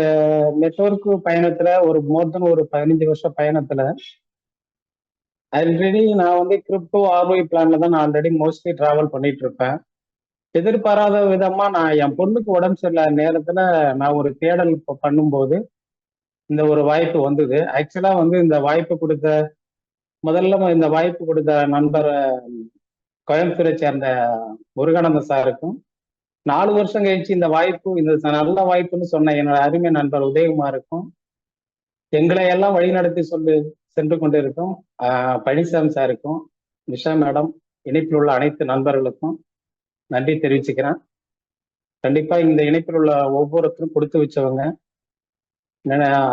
நெட்வொர்க் பயணத்துல ஒரு மோர் தென் ஒரு 15 வருஷம் பயணத்துல ஆல்ரெடி நான் வந்து கிரிப்டோ ஆர்ஓஐ பிளான்ல தான் நான் ஆல்ரெடி மோஸ்ட்லி டிராவல் பண்ணிட்டு இருப்பேன். எதிர்பாராத விதமா நான் என் பொண்ணுக்கு உடம்பு சரியில்லாத நேரத்துல நான் ஒரு தேடல் பண்ணும்போது இந்த ஒரு வாய்ப்பு வந்தது. ஆக்சுவலா வந்து இந்த வாய்ப்பு கொடுத்த இந்த வாய்ப்பு கொடுத்த நண்பர் கோயம்புத்தூரை சேர்ந்த முருகானந்த சாருக்கும் 4 வருஷம் கழிச்சு இந்த வாய்ப்பு இந்த நல்ல வாய்ப்புன்னு சொன்ன என்னோட அருமை நண்பர் உதயகுமாருக்கும் எங்களை எல்லாம் வழிநடத்தி சென்று கொண்டிருக்கும் பழனிசாமி சாருக்கும் நிஷா மேடம் இணைப்பில் உள்ள அனைத்து நண்பர்களுக்கும் நன்றி தெரிவிச்சுக்கிறேன். கண்டிப்பா இந்த இணைப்பில் உள்ள ஒவ்வொருத்தரும் கொடுத்து வச்சவங்க.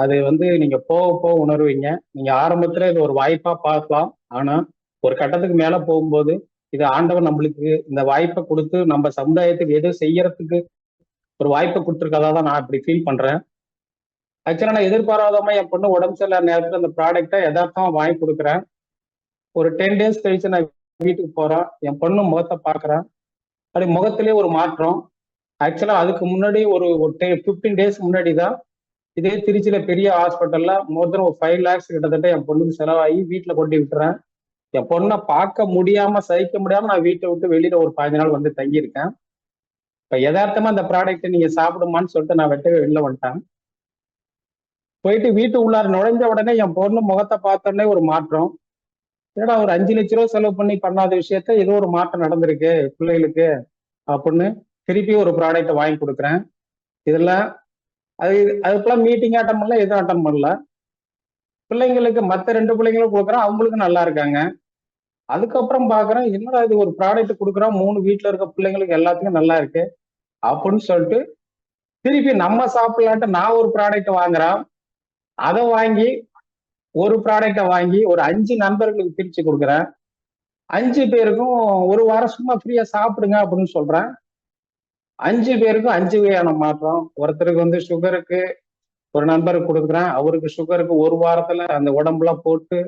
அது வந்து நீங்க போக போக உணர்வீங்க. நீங்க ஆரம்பத்துல இது ஒரு வாய்ப்பா பார்க்கலாம். ஆனா ஒரு கட்டத்துக்கு மேல போகும்போது இது ஆண்டவன் நம்மளுக்கு இந்த வாய்ப்பை கொடுத்து நம்ம சமுதாயத்துக்கு எது செய்யறதுக்கு ஒரு வாய்ப்பை கொடுத்துருக்கதா தான் நான் இப்படி ஃபீல் பண்றேன். ஆக்சுவலா நான் எதிர்பாராதமா என் பொண்ணு உடம்பு சரியில்லாத நேரத்துல அந்த ப்ராடக்டை யதார்த்தமா வாங்கி கொடுக்குறேன். ஒரு 10 days கழிச்சு நான் வீட்டுக்கு போறேன். என் பொண்ணு முகத்தை பார்க்குறேன். அப்படி முகத்திலே ஒரு மாற்றம். ஆக்சுவலா அதுக்கு முன்னாடி ஒரு 15 days முன்னாடி தான் இதே திருச்சியில பெரிய ஹாஸ்பிட்டல்ல மோர் தென் ஒரு 5 lakhs கிட்டத்தட்ட என் பொண்ணுக்கு செலவாகி வீட்டுல கொண்டு விட்டுறேன். என் பொண்ணை பார்க்க முடியாம சகிக்க முடியாம நான் வீட்டை விட்டு வெளியில ஒரு 15 நாள் வந்து தங்கியிருக்கேன். இப்ப யதார்த்தமா அந்த ப்ராடக்ட்டை நீங்க சாப்பிடுமான்னு சொல்லிட்டு நான் வெளில வந்துட்டேன். போயிட்டு வீட்டு உள்ளார நுழைஞ்ச உடனே என் பொண்ணு முகத்தை பார்த்தோன்னே ஒரு மாற்றம். ஏன்னா ஒரு 5 லட்ச ரூபா செலவு பண்ணி பண்ணாத விஷயத்த ஏதோ ஒரு மாற்றம் நடந்திருக்கு பிள்ளைகளுக்கு அப்படின்னு திருப்பி ஒரு ப்ராடக்டை வாங்கி கொடுக்குறேன். இதெல்லாம் அதுக்கெல்லாம் மீட்டிங் அட்டன் பண்ணல, எதுவும் அட்டன் பண்ணல. பிள்ளைங்களுக்கு மற்ற 2 பிள்ளைங்களும் கொடுக்குறேன், அவங்களுக்கும் நல்லா இருக்காங்க. அதுக்கப்புறம் பாக்குறேன் என்னடா இது ஒரு ப்ராடக்ட் கொடுக்குறோம் 3 வீட்டுல இருக்க பிள்ளைங்களுக்கு எல்லாத்துக்கும் நல்லா இருக்கு அப்படின்னு சொல்லிட்டு திருப்பி நம்ம சாப்பிடலான்ட்டு நான் ஒரு ப்ராடக்ட் வாங்குறேன். அதை வாங்கி ஒரு ப்ராடக்டை வாங்கி ஒரு 5 நண்பர்களுக்கு பிரிச்சு கொடுக்குறேன். 5 பேருக்கும் ஒரு வாரம் சும்மா ஃப்ரீயா சாப்பிடுங்க அப்படின்னு சொல்றேன். 5 பேருக்கும் 5 வகையான மாற்றம். ஒருத்தருக்கு வந்து சுகருக்கு ஒரு நண்பருக்கு கொடுக்குறேன். அவருக்கு சுகருக்கு ஒரு வாரத்துல அந்த உடம்புலாம் போட்டு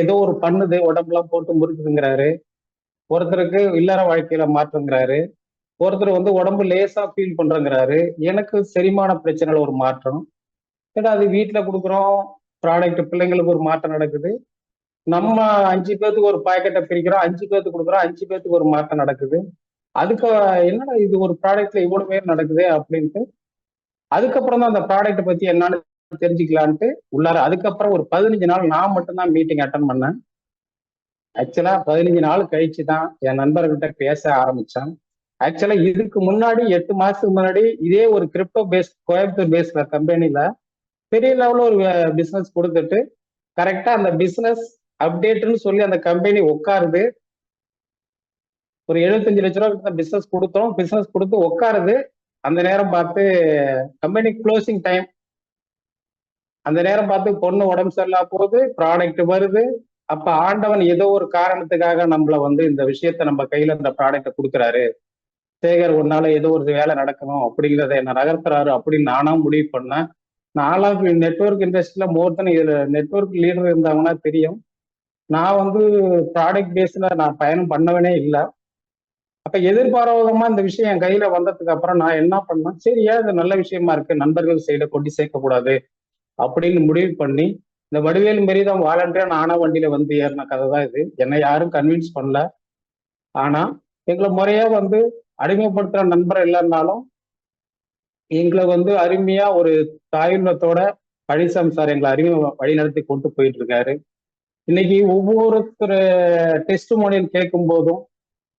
ஏதோ ஒரு பண்ணுது, உடம்புலாம் போட்டு முறுக்குதுங்கிறாரு. ஒருத்தருக்கு இல்லற வாழ்க்கையில மாற்றங்கிறாரு. ஒருத்தர் வந்து உடம்பு லேசா ஃபீல் பண்றேங்கிறாரு. எனக்கு செரிமான பிரச்சனைல ஒரு மாற்றம். ஏன்னா அது வீட்டுல கொடுக்குறோம் ப்ராடக்ட், பிள்ளைங்களுக்கு ஒரு மாற்றம் நடக்குது. நம்ம 5 பேர்த்துக்கு ஒரு பாக்கெட்டை பிரிக்கிறோம், 5 பேர்த்துக்கு கொடுக்குறோம், 5 பேர்த்துக்கு ஒரு மாற்றம் நடக்குது. அதுக்கு என்னடா இது ஒரு ப்ராடக்ட்ல இவ்வளவு பேர் நடக்குது அப்படின்ட்டு அதுக்கப்புறம் தான் அந்த ப்ராடக்ட் பத்தி என்னன்னு தெரிஞ்சுக்கலான்ட்டு உள்ளார அதுக்கப்புறம் ஒரு 15 நாள் நான் மட்டும்தான் மீட்டிங் அட்டன் பண்ணேன். ஆக்சுவலா 15 நாள் கழிச்சு தான் என் நண்பர்கிட்ட பேச ஆரம்பிச்சேன். ஆக்சுவலா இதுக்கு முன்னாடி 8 மாசத்துக்கு முன்னாடி இதே ஒரு கிரிப்டோ பேஸ்ட் கோயம்புத்தூர் பேஸ்ட்ல கம்பெனில பெரிய லெவல்ல ஒரு பிசினஸ் கொடுத்துட்டு கரெக்டா அந்த பிசினஸ் அப்டேட்னு சொல்லி அந்த கம்பெனி உட்காருது. ஒரு 75 லட்ச ரூபாய் பிசினஸ் கொடுத்தோம். பிசினஸ் கொடுத்து உட்காருது. அந்த நேரம் பார்த்து கம்பெனி க்ளோசிங் டைம். அந்த நேரம் பார்த்து பொண்ணு உடம்பு சரியில்லாம போகுது, ப்ராடக்ட் வருது. அப்ப ஆண்டவன் ஏதோ ஒரு காரணத்துக்காக நம்மள வந்து இந்த விஷயத்த நம்ம கையில இந்த ப்ராடக்ட கொடுக்குறாரு. சேகர் உன்னால ஏதோ ஒரு வேலை நடக்கணும் அப்படிங்கிறத என்ன நகர்த்துறாரு அப்படின்னு நானா முடிவு பண்ணேன். நாலாம் நெட்வொர்க் இண்டஸ்ட்ரியில மோர் தென் இதுல நெட்வொர்க் லீடர் இருந்தாங்கன்னா தெரியும். நான் வந்து ப்ராடக்ட் பேஸ்ல நான் பயணம் பண்ணவனே இல்லை. அப்ப எதிர்பாராதமா இந்த விஷயம் என் கையில வந்ததுக்கு அப்புறம் நான் என்ன பண்ணேன், சரியா இது நல்ல விஷயமா இருக்கு, நண்பர்கள் சைட கொண்டு சேர்க்கக்கூடாது அப்படின்னு முடிவு பண்ணி இந்த வடிவேல் மாரி தான் வாலண்டியரா நானா வண்டியில வந்து ஏறின கதை தான் இது. என்னை யாரும் கன்வின்ஸ் பண்ணல. ஆனா எங்களை முறையா வந்து அடிமைப்படுத்துற நண்பர் இல்லைன்னாலும் எங்களை வந்து அருமையா ஒரு தாயுள்ளத்தோட பழனிசாமி சார் எங்களை அருமையை வழிநடத்தி கொண்டு போயிட்டு இருக்காரு. இன்னைக்கு ஒவ்வொருத்தர் டெஸ்ட் மோனியல் கேட்கும் போதும்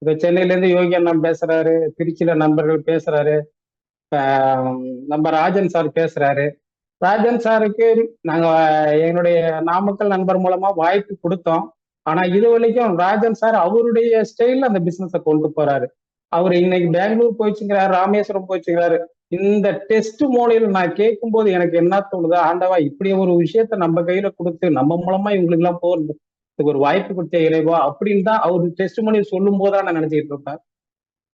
இப்ப சென்னையில இருந்து யோகி அண்ணா பேசுறாரு, திருச்சியில நண்பர்கள் பேசுறாரு, நம்ம ராஜன் சார் பேசுறாரு. ராஜன் சாருக்கு நாங்க என்னுடைய நாமக்கல் நண்பர் மூலமா வாய்ப்பு கொடுத்தோம். ஆனா இது வரைக்கும் ராஜன் சார் அவருடைய ஸ்டைல்ல அந்த பிசினஸை கொண்டு போறாரு. அவர் இன்னைக்கு பெங்களூர் போயிச்சுங்கிறாரு, ராமேஸ்வரம் போயிச்சுங்கிறாரு. இந்த டெஸ்ட் மோனியில் நான் கேட்கும்போது எனக்கு என்ன தோணுது, ஆண்டவா இப்படி ஒரு விஷயத்த நம்ம கையில கொடுத்து நம்ம மூலமா இவங்களுக்கு எல்லாம் போறதுக்கு ஒரு வாய்ப்பு கொடுத்த இறைவா அப்படின்னு தான் அவர் டெஸ்ட் மோனியில் சொல்லும் போதுதான் நான் நினைச்சிட்டு இருப்பேன்.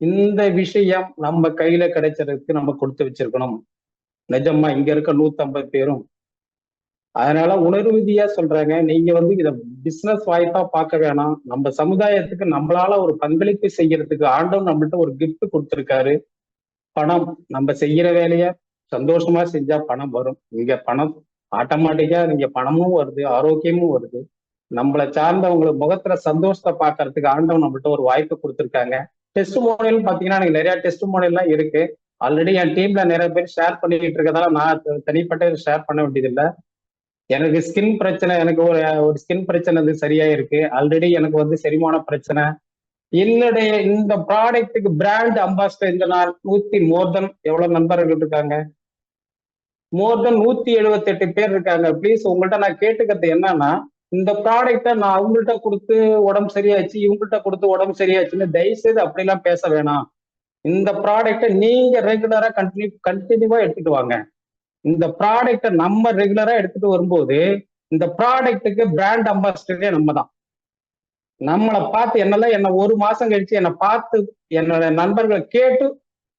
இந்த விஷயம் நம்ம கையில கிடைச்சதுக்கு நம்ம கொடுத்து வச்சிருக்கணும். நிஜமா இங்க இருக்க 150 பேரும். அதனால உணர்வு ரீதியா சொல்றாங்க, நீங்க வந்து இத பிசினஸ் வாய்ப்பா பார்க்க வேணாம். நம்ம சமுதாயத்துக்கு நம்மளால ஒரு பங்களிப்பு செய்யறதுக்கு ஆண்டவன் நம்மள்ட்ட ஒரு gift கொடுத்திருக்காரு. பணம் நம்ம செய்யற வேலைய சந்தோஷமா செஞ்சா பணம் வரும். இங்க பணம் ஆட்டோமேட்டிக்கா நீங்க பணமும் வருது, ஆரோக்கியமும் வருது. நம்மளை சார்ந்தவங்களை முகத்துல சந்தோஷத்தை பார்க்கறதுக்கு ஆண்டவன் நம்மள்ட்ட ஒரு வாய்ப்பு கொடுத்திருக்காங்க. டெஸ்ட் மோனியல் பாத்தீங்கன்னா எனக்கு நிறைய டெஸ்ட் மோனியல்லாம் இருக்கு. ஆல்ரெடி என் டீம்ல நிறைய பேர் ஷேர் பண்ணிட்டு இருக்கதால நான் தனிப்பட்ட ஷேர் பண்ண வேண்டியது இல்லை. எனக்கு ஸ்கின் பிரச்சனை, எனக்கு ஒரு ஸ்கின் பிரச்சனை வந்து சரியா இருக்கு. ஆல்ரெடி எனக்கு வந்து செரிமான பிரச்சனை. என்னுடைய இந்த ப்ராடக்ட்டுக்கு பிராண்ட் அம்பாசிடர் இந்த நாள் மோர் தென் எவ்வளவு நண்பர்கள் இருக்காங்க, மோர் தென் 178 பேர் இருக்காங்க. ப்ளீஸ் உங்கள்கிட்ட நான் கேட்டுக்கிறது என்னன்னா, இந்த ப்ராடக்டை நான் அவங்கள்ட்ட கொடுத்து உடம்பு சரியாச்சு, இவங்கள்ட்ட கொடுத்து உடம்பு சரியாச்சுன்னு தயவுசெய்து அப்படிலாம் பேச வேணாம். இந்த ப்ராடக்டை நீங்க ரெகுலரா கண்டினியூவா எடுத்துட்டு வாங்க. இந்த ப்ராடக்டை நம்ம ரெகுலரா எடுத்துட்டு வரும்போது இந்த ப்ராடக்ட்டுக்கு பிராண்ட் அம்பாசிடரே நம்ம தான். நம்மளை பார்த்து என்ன ஒரு மாசம் கழிச்சு என்னை பார்த்து என்னோட நண்பர்களை கேட்டு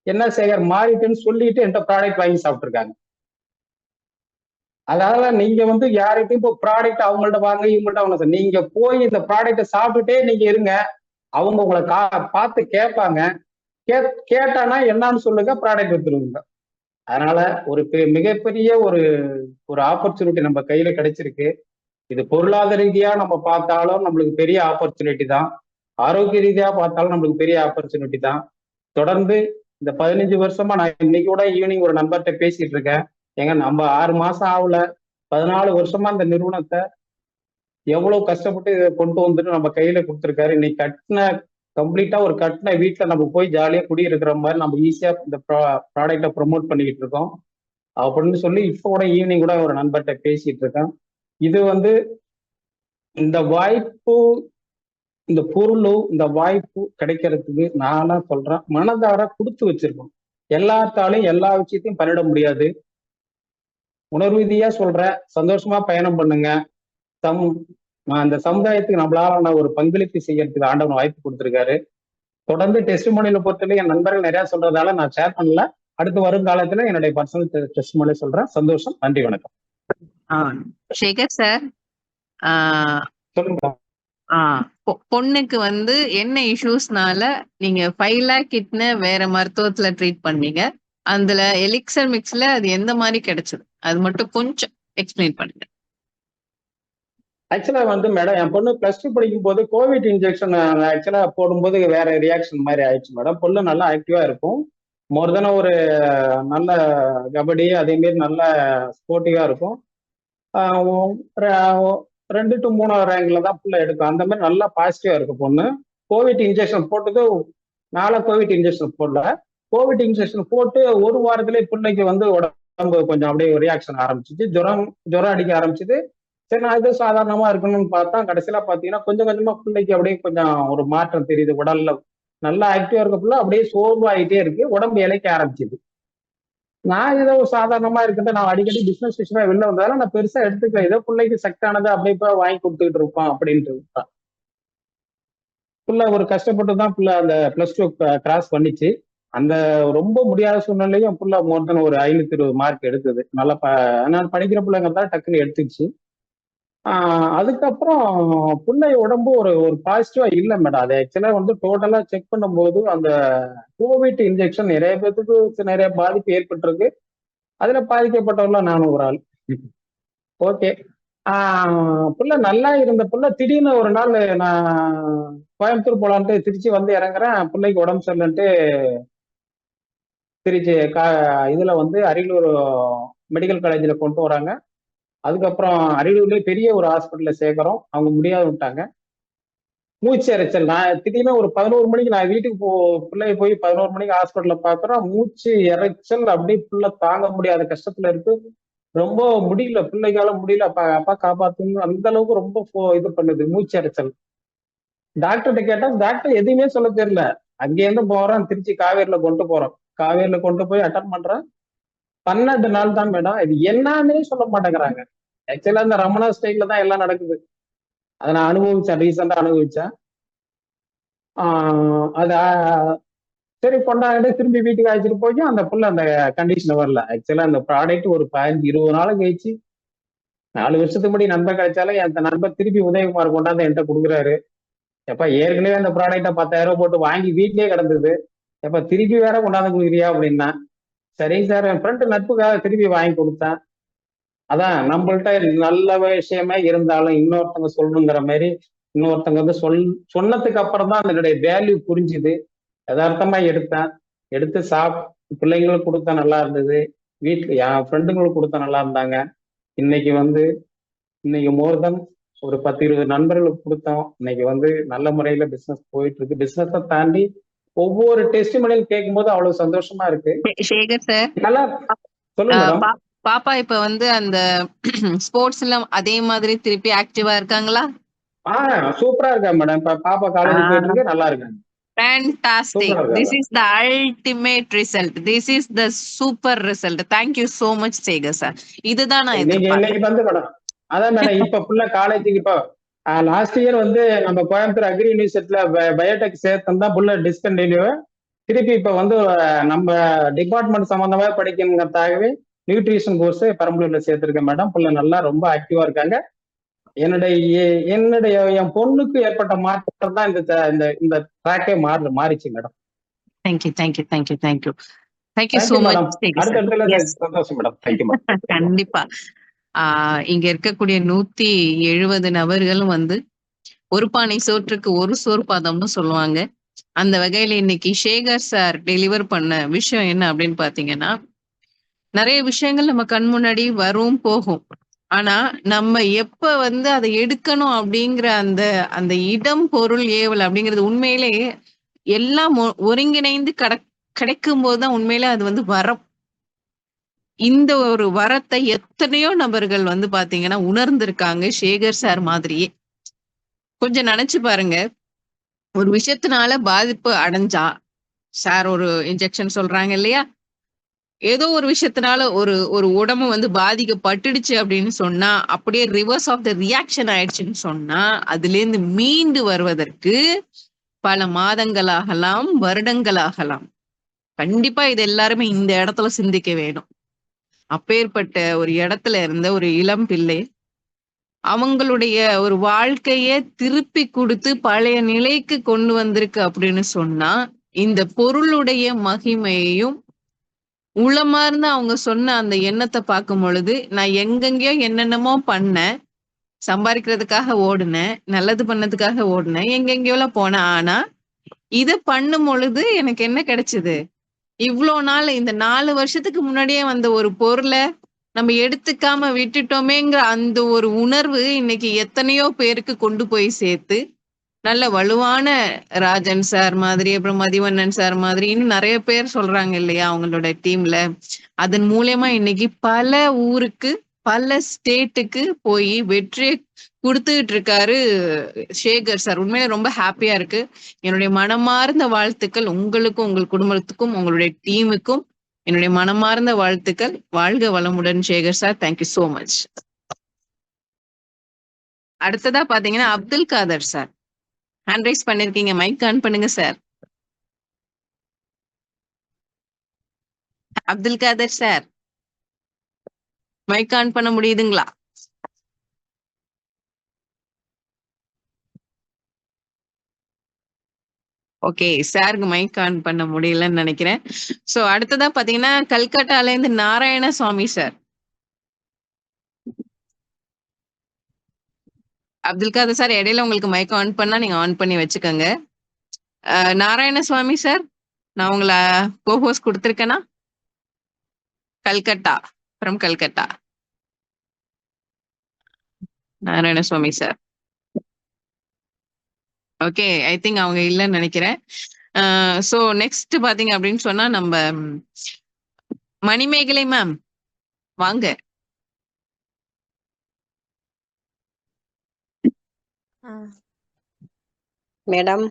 என்ன சேகர் மாறிட்டுன்னு சொல்லிட்டு என்கிட்ட ப்ராடக்ட் வாங்கி சாப்பிட்டுருக்காங்க. அதனால நீங்க வந்து யார்கிட்டையும் இப்போ ப்ராடக்ட் அவங்கள்ட்ட வாங்க இவங்கள்ட்ட வாங்க, நீங்க போய் இந்த ப்ராடக்டை சாப்பிட்டுட்டே நீங்க இருங்க. அவங்க உங்களை பார்த்து கேட்பாங்க. கேட்டானா என்னன்னு சொல்லுங்க, ப்ராடக்ட் எடுத்துருவீங்க. அதனால ஒரு மிகப்பெரிய ஒரு ஆப்பர்ச்சுனிட்டி நம்ம கையில கிடைச்சிருக்கு. இது பொருளாதார ரீதியா நம்ம பார்த்தாலும் நம்மளுக்கு பெரிய ஆப்பர்ச்சுனிட்டி தான். ஆரோக்கிய ரீதியா பார்த்தாலும் நம்மளுக்கு பெரிய ஆப்பர்ச்சுனிட்டி தான். தொடர்ந்து இந்த 15 வருஷமா நான் இன்னைக்கு கூட ஈவினிங் ஒரு நண்பர்கிட்ட பேசிட்டு இருக்கேன். ஏங்க நம்ம 6 மாசம் ஆகல, 14 வருஷமா இந்த நிறுவனத்தை எவ்வளவு கஷ்டப்பட்டு இதை கொண்டு வந்துட்டு நம்ம கையில கொடுத்துருக்காரு. இன்னைக்கு கம்ப்ளீட்டா ஒரு கட்டின வீட்டுல நம்ம போய் ஜாலியா குடியிருக்கிற மாதிரி நம்ம ஈஸியா இந்த ப்ராடக்டை ப்ரொமோட் பண்ணிக்கிட்டு இருக்கோம் அப்படின்னு சொல்லி இப்போ கூட ஈவினிங் கூட ஒரு நண்பர்கிட்ட பேசிட்டு இருக்கேன். இது வந்து இந்த வாய்ப்பு, இந்த பொருளும் இந்த வாய்ப்பு கிடைக்கிறதுக்கு நானா சொல்றேன், மனதார கொடுத்து வச்சிருக்கோம். எல்லாத்தாலையும் எல்லா விஷயத்தையும் பண்ணிட முடியாது. உணர்வு ரீதியா சொல்றேன், சந்தோஷமா பயணம் பண்ணுங்க. அந்த சமுதாயத்துக்கு நம்மளால ஒரு பங்களிப்பு செய்யறதுக்கு ஆண்டவன் வாய்ப்பு கொடுத்திருக்காரு. தொடர்ந்து டெஸ்டிமோனியில பொறுத்தவரை என் நண்பர்கள் நிறைய சொல்றதால நான் ஷேர் பண்ணல. அடுத்து வரும் காலத்துல என்னுடைய பர்சனல் டெஸ்டிமோனி சொல்றேன். சந்தோஷம், நன்றி, வணக்கம். சேகர் சார், சொல்லுங்க. பொண்ணுக்கு வந்து என்ன இஷ்யூஸ்னால நீங்க 5 lakh கிட்னு வேற மருத்துவத்துல ட்ரீட் பண்ணீங்க, அதுல எலிக்சர் மிக்ஸ்ல அது எந்த மாதிரி கிடைச்சது, அது மட்டும் கொஞ்சம் எக்ஸ்பிளைன் பண்ணுங்க. ஆக்சுவலா வந்து மேடம், என் பொண்ணு +2 படிக்கும் போது கோவிட் இன்ஜெக்ஷன் ஆக்சுவலா போடும்போது வேற ரியாக்ஷன் மாதிரி ஆயிடுச்சு மேடம். பொண்ணு நல்லா ஆக்டிவா இருக்கும். மோர் தென் ஒரு நல்ல கபடி அதே மாதிரி நல்ல ஸ்போர்ட்டிவா இருக்கும். 2 to 3 ரேங்க்ல தான் புள்ள எடுக்கும். அந்த மாதிரி நல்லா பாசிட்டிவா இருக்கும் பொண்ணு. கோவிட் இன்ஜெக்ஷன் போட்டது கோவிட் இன்ஜெக்ஷன் போடல. கோவிட் இன்ஜெக்ஷன் போட்டு ஒரு வாரத்திலே பிள்ளைக்கு வந்து உடம்பு கொஞ்சம் அப்படியே ரியாக்ஷன் ஆரம்பிச்சிச்சு. ஜுரம் அடிக்க ஆரம்பிச்சுது. சரி, நான் இது சாதாரணமா இருக்கணும்னு பார்த்தா கடைசியில பாத்தீங்கன்னா கொஞ்சம் கொஞ்சமா பிள்ளைக்கு அப்படியே கொஞ்சம் ஒரு மாற்றம் தெரியுது. உடல்ல நல்லா ஆக்டிவா இருக்க பிள்ளை அப்படியே சோர்வாயிட்டே இருக்கு, உடம்பு இழைக்க ஆரம்பிச்சுது. நான் ஏதோ சாதாரணமா இருக்கிறத நான் அடிக்கடி பிசினஸ் விஷயமா வெளில வந்தாலும் நான் பெருசா எடுத்துக்கல. ஏதோ பிள்ளைக்கு சக்தானதை அப்படியே போய் வாங்கி கொடுத்துக்கிட்டு இருப்பான் அப்படின்ட்டு விட்டான். பிள்ளை ஒரு கஷ்டப்பட்டு தான் பிள்ளை அந்த +2 கிராஸ் பண்ணிச்சு. அந்த ரொம்ப முடியாத சூழ்நிலையும் பிள்ளை மோர் தென் ஒரு 520 மார்க் எடுத்தது. நல்லா நான் படிக்கிற பிள்ளைங்க தான் டக்குன்னு எடுத்துச்சு. அதுக்கப்புறம் பிள்ளை உடம்பு ஒரு பாசிட்டிவா இல்லை மேடம். அது ஆக்சுவலா வந்து டோட்டலா செக் பண்ணும்போது அந்த கோவிட் இன்ஜெக்ஷன் நிறைய பேருக்கு நிறைய பாதிப்பு ஏற்பட்டிருக்கு. அதுல பாதிக்கப்பட்டவர்கள நானும் ஒரு ஆள். ஓகே, புள்ள நல்லா இருந்த புள்ள திடீர்னு ஒரு நாள் நான் கோயம்புத்தூர் போலான்ட்டு திருச்சி வந்து இறங்குறேன். பிள்ளைக்கு உடம்பு சரியில்லைன்ட்டு திருச்சி இதுல வந்து அரியலூர் மெடிக்கல் காலேஜ்ல கொண்டு வராங்க. அதுக்கப்புறம் அரியலூர்லேயே பெரிய ஒரு ஹாஸ்பிட்டல்ல சேர்க்கிறோம். அவங்க முடியாது விட்டாங்க. மூச்சு இறைச்சல். நான் திடீர்னு ஒரு 11 மணிக்கு நான் வீட்டுக்கு பிள்ளைய போய் 11 மணிக்கு ஹாஸ்பிட்டல்ல பாக்குறோம். மூச்சு இறைச்சல் அப்படியே புள்ள தாங்க முடியாத கஷ்டத்துல இருக்கு. ரொம்ப முடியல, பிள்ளைக்கால முடியல. அப்பா காப்பாத்துங்க, அந்த அளவுக்கு ரொம்ப இது பண்ணுது மூச்சு இறைச்சல். டாக்டர்கிட்ட கேட்டா டாக்டர் எதுவுமே சொல்ல தெரியல. அங்கேருந்து போறோம், திருச்சி காவேரியில கொண்டு போறோம். காவேரியில கொண்டு போய் அட்டன் பண்றேன். 12 நாள் தான் மேடம். இது என்னன்னே சொல்ல மாட்டேங்கிறாங்க. ஆக்சுவலா இந்த ரமணா ஸ்டைல்ல தான் எல்லாம் நடக்குது. அதை நான் அனுபவிச்சேன், ரீசெண்டா அனுபவிச்சேன். அது சரி கொண்டாடி திரும்பி வீட்டுக்கு அழைச்சிட்டு போய் அந்த புள்ள அந்த கண்டிஷன் வரல. ஆக்சுவலா அந்த ப்ராடக்ட் ஒரு 15-20 நாள் கழிச்சு 4 வருஷத்துக்கு முன்னாடி நண்பன் கிடைச்சாலும் அந்த நண்பர் திருப்பி உதயகுமார் கொண்டாந்து என்கிட்ட கொடுக்குறாரு. எப்ப ஏற்கனவே அந்த ப்ராடக்ட 10,000 போட்டு வாங்கி வீட்லயே கிடந்தது. எப்ப திருப்பி வேற கொண்டாந்து கொடுக்குறியா அப்படின்னா, சரிங்க சார் என் ஃப்ரெண்டு நட்புக்காக திருப்பி வாங்கி கொடுத்தேன். அதான் நம்மள்ட்ட நல்ல விஷயமே இருந்தாலும் இன்னொருத்தவங்க சொல்லணுங்கிற மாதிரி இன்னொருத்தவங்க வந்து சொன்னதுக்கு அப்புறம் தான் அதனுடைய வேல்யூ புரிஞ்சுது. யதார்த்தமா எடுத்து பிள்ளைங்களுக்கு கொடுத்தா நல்லா இருந்தது. வீட்டுல என் ஃப்ரெண்டுங்களுக்கு கொடுத்தா நல்லா இருந்தாங்க. இன்னைக்கு மோர் தென் ஒரு 10-20 நண்பர்களுக்கு கொடுத்தோம். இன்னைக்கு வந்து நல்ல முறையில பிசினஸ் போயிட்டு இருக்கு. பிசினஸை தாண்டி ஒவ்வொரு டெஸ்டிமோனியல் கேட்கும்போது அவ்வளவு சந்தோஷமா இருக்கு. சேகர் சார், நல்லா சொல்லுங்க மேடம். பாப்பா இப்ப வந்து அந்த ஸ்போர்ட்ஸ்ல அதே மாதிரி திருப்பி ஆக்டிவா இருக்காங்களா? சூப்பரா இருக்கா மேடம். இப்ப பாப்பா காலேஜ் போயிட்டு இருக்கு, நல்லா இருக்காங்க. Fantastic. சூப்பரா This இருக்காங்க. is the ultimate result. This is the super result. Thank you so much, Sega sir. இதுதான் நான் எதிர்பார்த்தேன். இன்னைக்கு வந்து மேடம் அதான் மேடம் இப்ப ஃபுல்லா காலேஜுக்கு இப்போ லாஸ்ட் இயர் வந்து நம்ம கோயம்புத்தூர் அக்ரி யூனிவர்சிட்டியில பயோடெக் சேர்த்தோம் தான் புள்ள டிஸ்கண்டினியூ. திருப்பி இப்ப வந்து நம்ம டிபார்ட்மெண்ட் சம்பந்தமா படிக்கணுங்கிறதுக்காகவே நியூட்ரிஷன் கோர்ஸ் பெரம்பலூர்ல சேர்த்திருக்கேன் மேடம். புள்ள நல்லா ரொம்ப ஆக்டிவா இருக்காங்க. என் பொண்ணுக்கு ஏற்பட்ட மாற்றம் தான் இந்த ட்ராக்கே மாறிச்சு மேடம். Thank you so much. சந்தோஷம் மேடம். Thank you madam. கண்டிப்பா. இங்க இருக்கக்கூடிய 170 நபர்களும் வந்து ஒரு பானை சோற்றுக்கு ஒரு சோர்பாதம்னு சொல்லுவாங்க. அந்த வகையில இன்னைக்கு சேகர் சார் டெலிவர் பண்ண விஷயம் என்ன அப்படின்னு பாத்தீங்கன்னா, நிறைய விஷயங்கள் நம்ம கண் முன்னாடி வரும் போகும். ஆனா நம்ம எப்ப வந்து அதை எடுக்கணும் அப்படிங்கிற அந்த அந்த இடம் பொருள் ஏவல் அப்படிங்கிறது உண்மையிலே எல்லாம் ஒருங்கிணைந்து கிடைக்கும் போதுதான் உண்மையிலே அது வந்து வரம். இந்த ஒரு வரத்தை எத்தனையோ நபர்கள் வந்து பாத்தீங்கன்னா உணர்ந்திருக்காங்க சேகர் சார் மாதிரியே. கொஞ்சம் நினைச்சு பாருங்க, ஒரு விஷயத்தினால பாதிப்பு அடைஞ்சா சார் ஒரு இன்ஜெக்ஷன் சொல்றாங்க இல்லையா, ஏதோ ஒரு விஷயத்தினால ஒரு ஒரு உடம்பு வந்து பாதிக்கப்பட்டுடுச்சு அப்படின்னு சொன்னா, அப்படியே ரிவர்ஸ் ஆஃப் த ரியாக்ஷன் ஆயிடுச்சுன்னு சொன்னா, அதுல இருந்து மீண்டு வருவதற்கு பல மாதங்களாகலாம், வருடங்களாகலாம். கண்டிப்பா இது எல்லாருமே இந்த இடத்துல சிந்திக்க வேணும். அப்பேற்பட்ட ஒரு இடத்துல இருந்த ஒரு இளம் பிள்ளை அவங்களுடைய ஒரு வாழ்க்கைய திருப்பி கொடுத்து பழைய நிலைக்கு கொண்டு வந்திருக்கு அப்படின்னு சொன்னா, இந்த பொருளுடைய மகிமையையும் உளமார்ந்து அவங்க சொன்ன அந்த எண்ணத்தை பார்க்கும் பொழுது, நான் எங்கெங்கயோ என்னென்னமோ பண்ணேன், சம்பாதிக்கிறதுக்காக ஓடுனேன், நல்லது பண்ணதுக்காக ஓடுனேன், எங்கெங்கயோலாம் போனேன். ஆனா இத பண்ணும் பொழுது எனக்கு என்ன கிடைச்சது? இவ்ளோ நாள் இந்த 4 வருஷத்துக்கு முன்னாடியே வந்த ஒரு பொருள நம்ம எடுத்துக்காம விட்டுட்டோமேங்கிற அந்த ஒரு உணர்வு இன்னைக்கு எத்தனையோ பேருக்கு கொண்டு போய் சேர்த்து, நல்ல வலுவான ராஜன் சார் மாதிரி, அப்புறம் மதிவண்ணன் சார் மாதிரி இன்னும் நிறைய பேர் சொல்றாங்க இல்லையா அவங்களோட டீம்ல. அதன் மூலியமா இன்னைக்கு பல ஊருக்கு, பல ஸ்டேட்டுக்கு போய் வெற்றியை கொடுத்துட்டு இருக்காரு சேகர் சார். உண்மையில ரொம்ப ஹாப்பியா இருக்கு. என்னுடைய மனமார்ந்த வாழ்த்துக்கள் உங்களுக்கும், உங்கள் குடும்பத்துக்கும், உங்களுடைய டீமுக்கும் என்னுடைய மனமார்ந்த வாழ்த்துக்கள். வாழ்க வளமுடன் Sekar sir. Thank you so much. அடுத்ததா பாத்தீங்கன்னா Abdul Kadar sir hand raise பண்ணிருக்கீங்க. மைக் ஆன் பண்ணுங்க sir. Abdul Kadar sir mic on பண்ண முடியுதுங்களா? ஓகே, சாருக்கு மைக் ஆன் பண்ண முடியலன்னு நினைக்கிறேன். சோ அடுத்ததா பாத்தீங்கன்னா கல்கட்டால இருந்து நாராயணசுவாமி சார். அப்துல் காதர் சார் இடையில உங்களுக்கு மைக் ஆன் பண்ணா நீங்க ஆன் பண்ணி வச்சுக்கோங்க. நாராயணசுவாமி சார், நான் உங்களை கோஹோஸ்ட் கொடுத்துருக்கேனா? Calcutta, from Calcutta. Narayanaswamy sir. Okay, I think அவங்க இல்லைன்னு நினைக்கிறேன். சோ நெக்ஸ்ட் பாத்தீங்க அப்படின்னு சொன்னா நம்ம மணிமேகலை மேம் வாங்க. மேடம்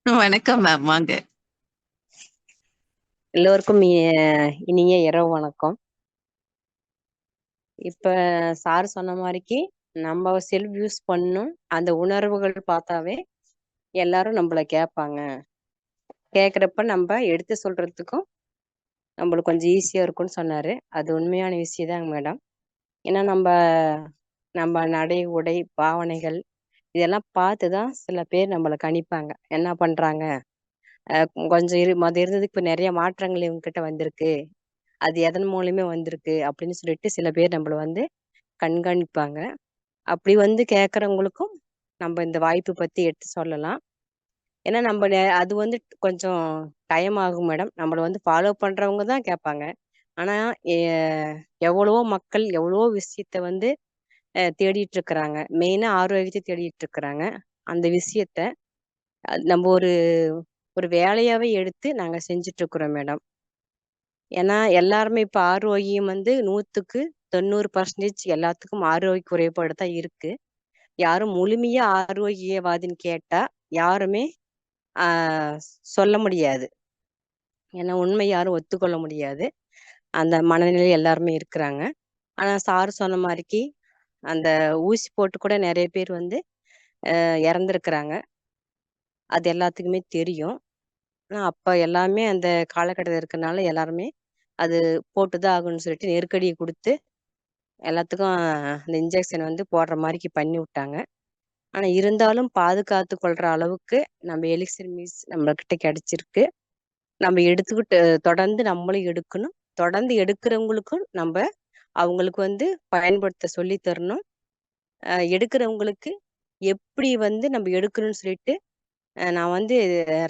வணக்கம் மேம், வாங்க. எல்லோருக்கும் இனிய இரவு வணக்கம். இப்ப சார் சொன்ன மாதிரிக்கு நம்ம செல்ஃப் யூஸ் பண்ணும் அந்த உணர்வுகள் பார்த்தாவே எல்லாரும் நம்மள கேட்பாங்க. கேட்குறப்ப நம்ம எடுத்து சொல்றதுக்கும் நம்மளுக்கு கொஞ்சம் ஈஸியா இருக்கும்னு சொன்னாரு. அது உண்மையான விஷயம் தாங்க மேடம். ஏன்னா நம்ம நடை உடை பாவனைகள் இதெல்லாம் பார்த்துதான் சில பேர் நம்மளை கணிப்பாங்க. என்ன பண்றாங்க, கொஞ்சம் இருந்ததுக்கு இப்ப நிறைய மாற்றங்கள் இவங்க கிட்ட வந்திருக்கு, அது எதன் மூலியமே வந்திருக்கு அப்படின்னு சொல்லிட்டு சில பேர் நம்மள வந்து கண்காணிப்பாங்க. அப்படி வந்து கேட்கறவங்களுக்கும் நம்ம இந்த வாய்ப்பு பத்தி எடுத்து சொல்லலாம். ஏன்னா நம்ம அது வந்து கொஞ்சம் டைம் ஆகும் மேடம். நம்மள வந்து ஃபாலோ பண்றவங்க தான் கேட்பாங்க. ஆனா எவ்வளவோ மக்கள் எவ்வளவோ விஷயத்த வந்து தேடிட்டு இருக்கிறாங்க. மெயினா ஆரோக்கியத்தை தேடிட்டு இருக்கிறாங்க. அந்த விஷயத்த நம்ம ஒரு வேலையாவே எடுத்து நாங்க செஞ்சுட்டு இருக்கிறோம் மேடம். ஏன்னா எல்லாருமே இப்ப ஆரோக்கியம் வந்து 100க்கு 90% எல்லாத்துக்கும் ஆரோக்கிய குறைபாடு தான் இருக்கு. யாரும் முழுமையா ஆரோக்கியவாதின்னு கேட்டா யாருமே சொல்ல முடியாது. ஏன்னா உண்மை யாரும் ஒத்துக்கொள்ள முடியாது. அந்த மனநிலை எல்லாருமே இருக்கிறாங்க. ஆனா சார் சொன்ன மாதிரிக்கு அந்த ஊசி போட்டு கூட நிறைய பேர் வந்து இறந்துருக்குறாங்க. அது எல்லாத்துக்குமே தெரியும். ஆனா அப்ப எல்லாமே அந்த காலகட்டத்தில் இருக்கறனால எல்லாருமே அது போட்டுதான் ஆகணும்னு சொல்லிட்டு நெருக்கடியை கொடுத்து எல்லாத்துக்கும் அந்த இன்ஜெக்ஷன் வந்து போடுற மாதிரிக்கு பண்ணி விட்டாங்க. ஆனா இருந்தாலும் பாதுகாத்து கொள்ற அளவுக்கு நம்ம எலிக்சர் மீஸ் நம்ம கிட்ட கிடைச்சிருக்கு. நம்ம எடுத்துக்கிட்டு தொடர்ந்து நம்மளும் எடுக்கணும். தொடர்ந்து எடுக்கிறவங்களுக்கும் நம்ம அவங்களுக்கு வந்து பயன்படுத்த சொல்லி தரணும். எடுக்கிறவங்களுக்கு எப்படி வந்து நம்ம எடுக்கணும்னு சொல்லிட்டு நான் வந்து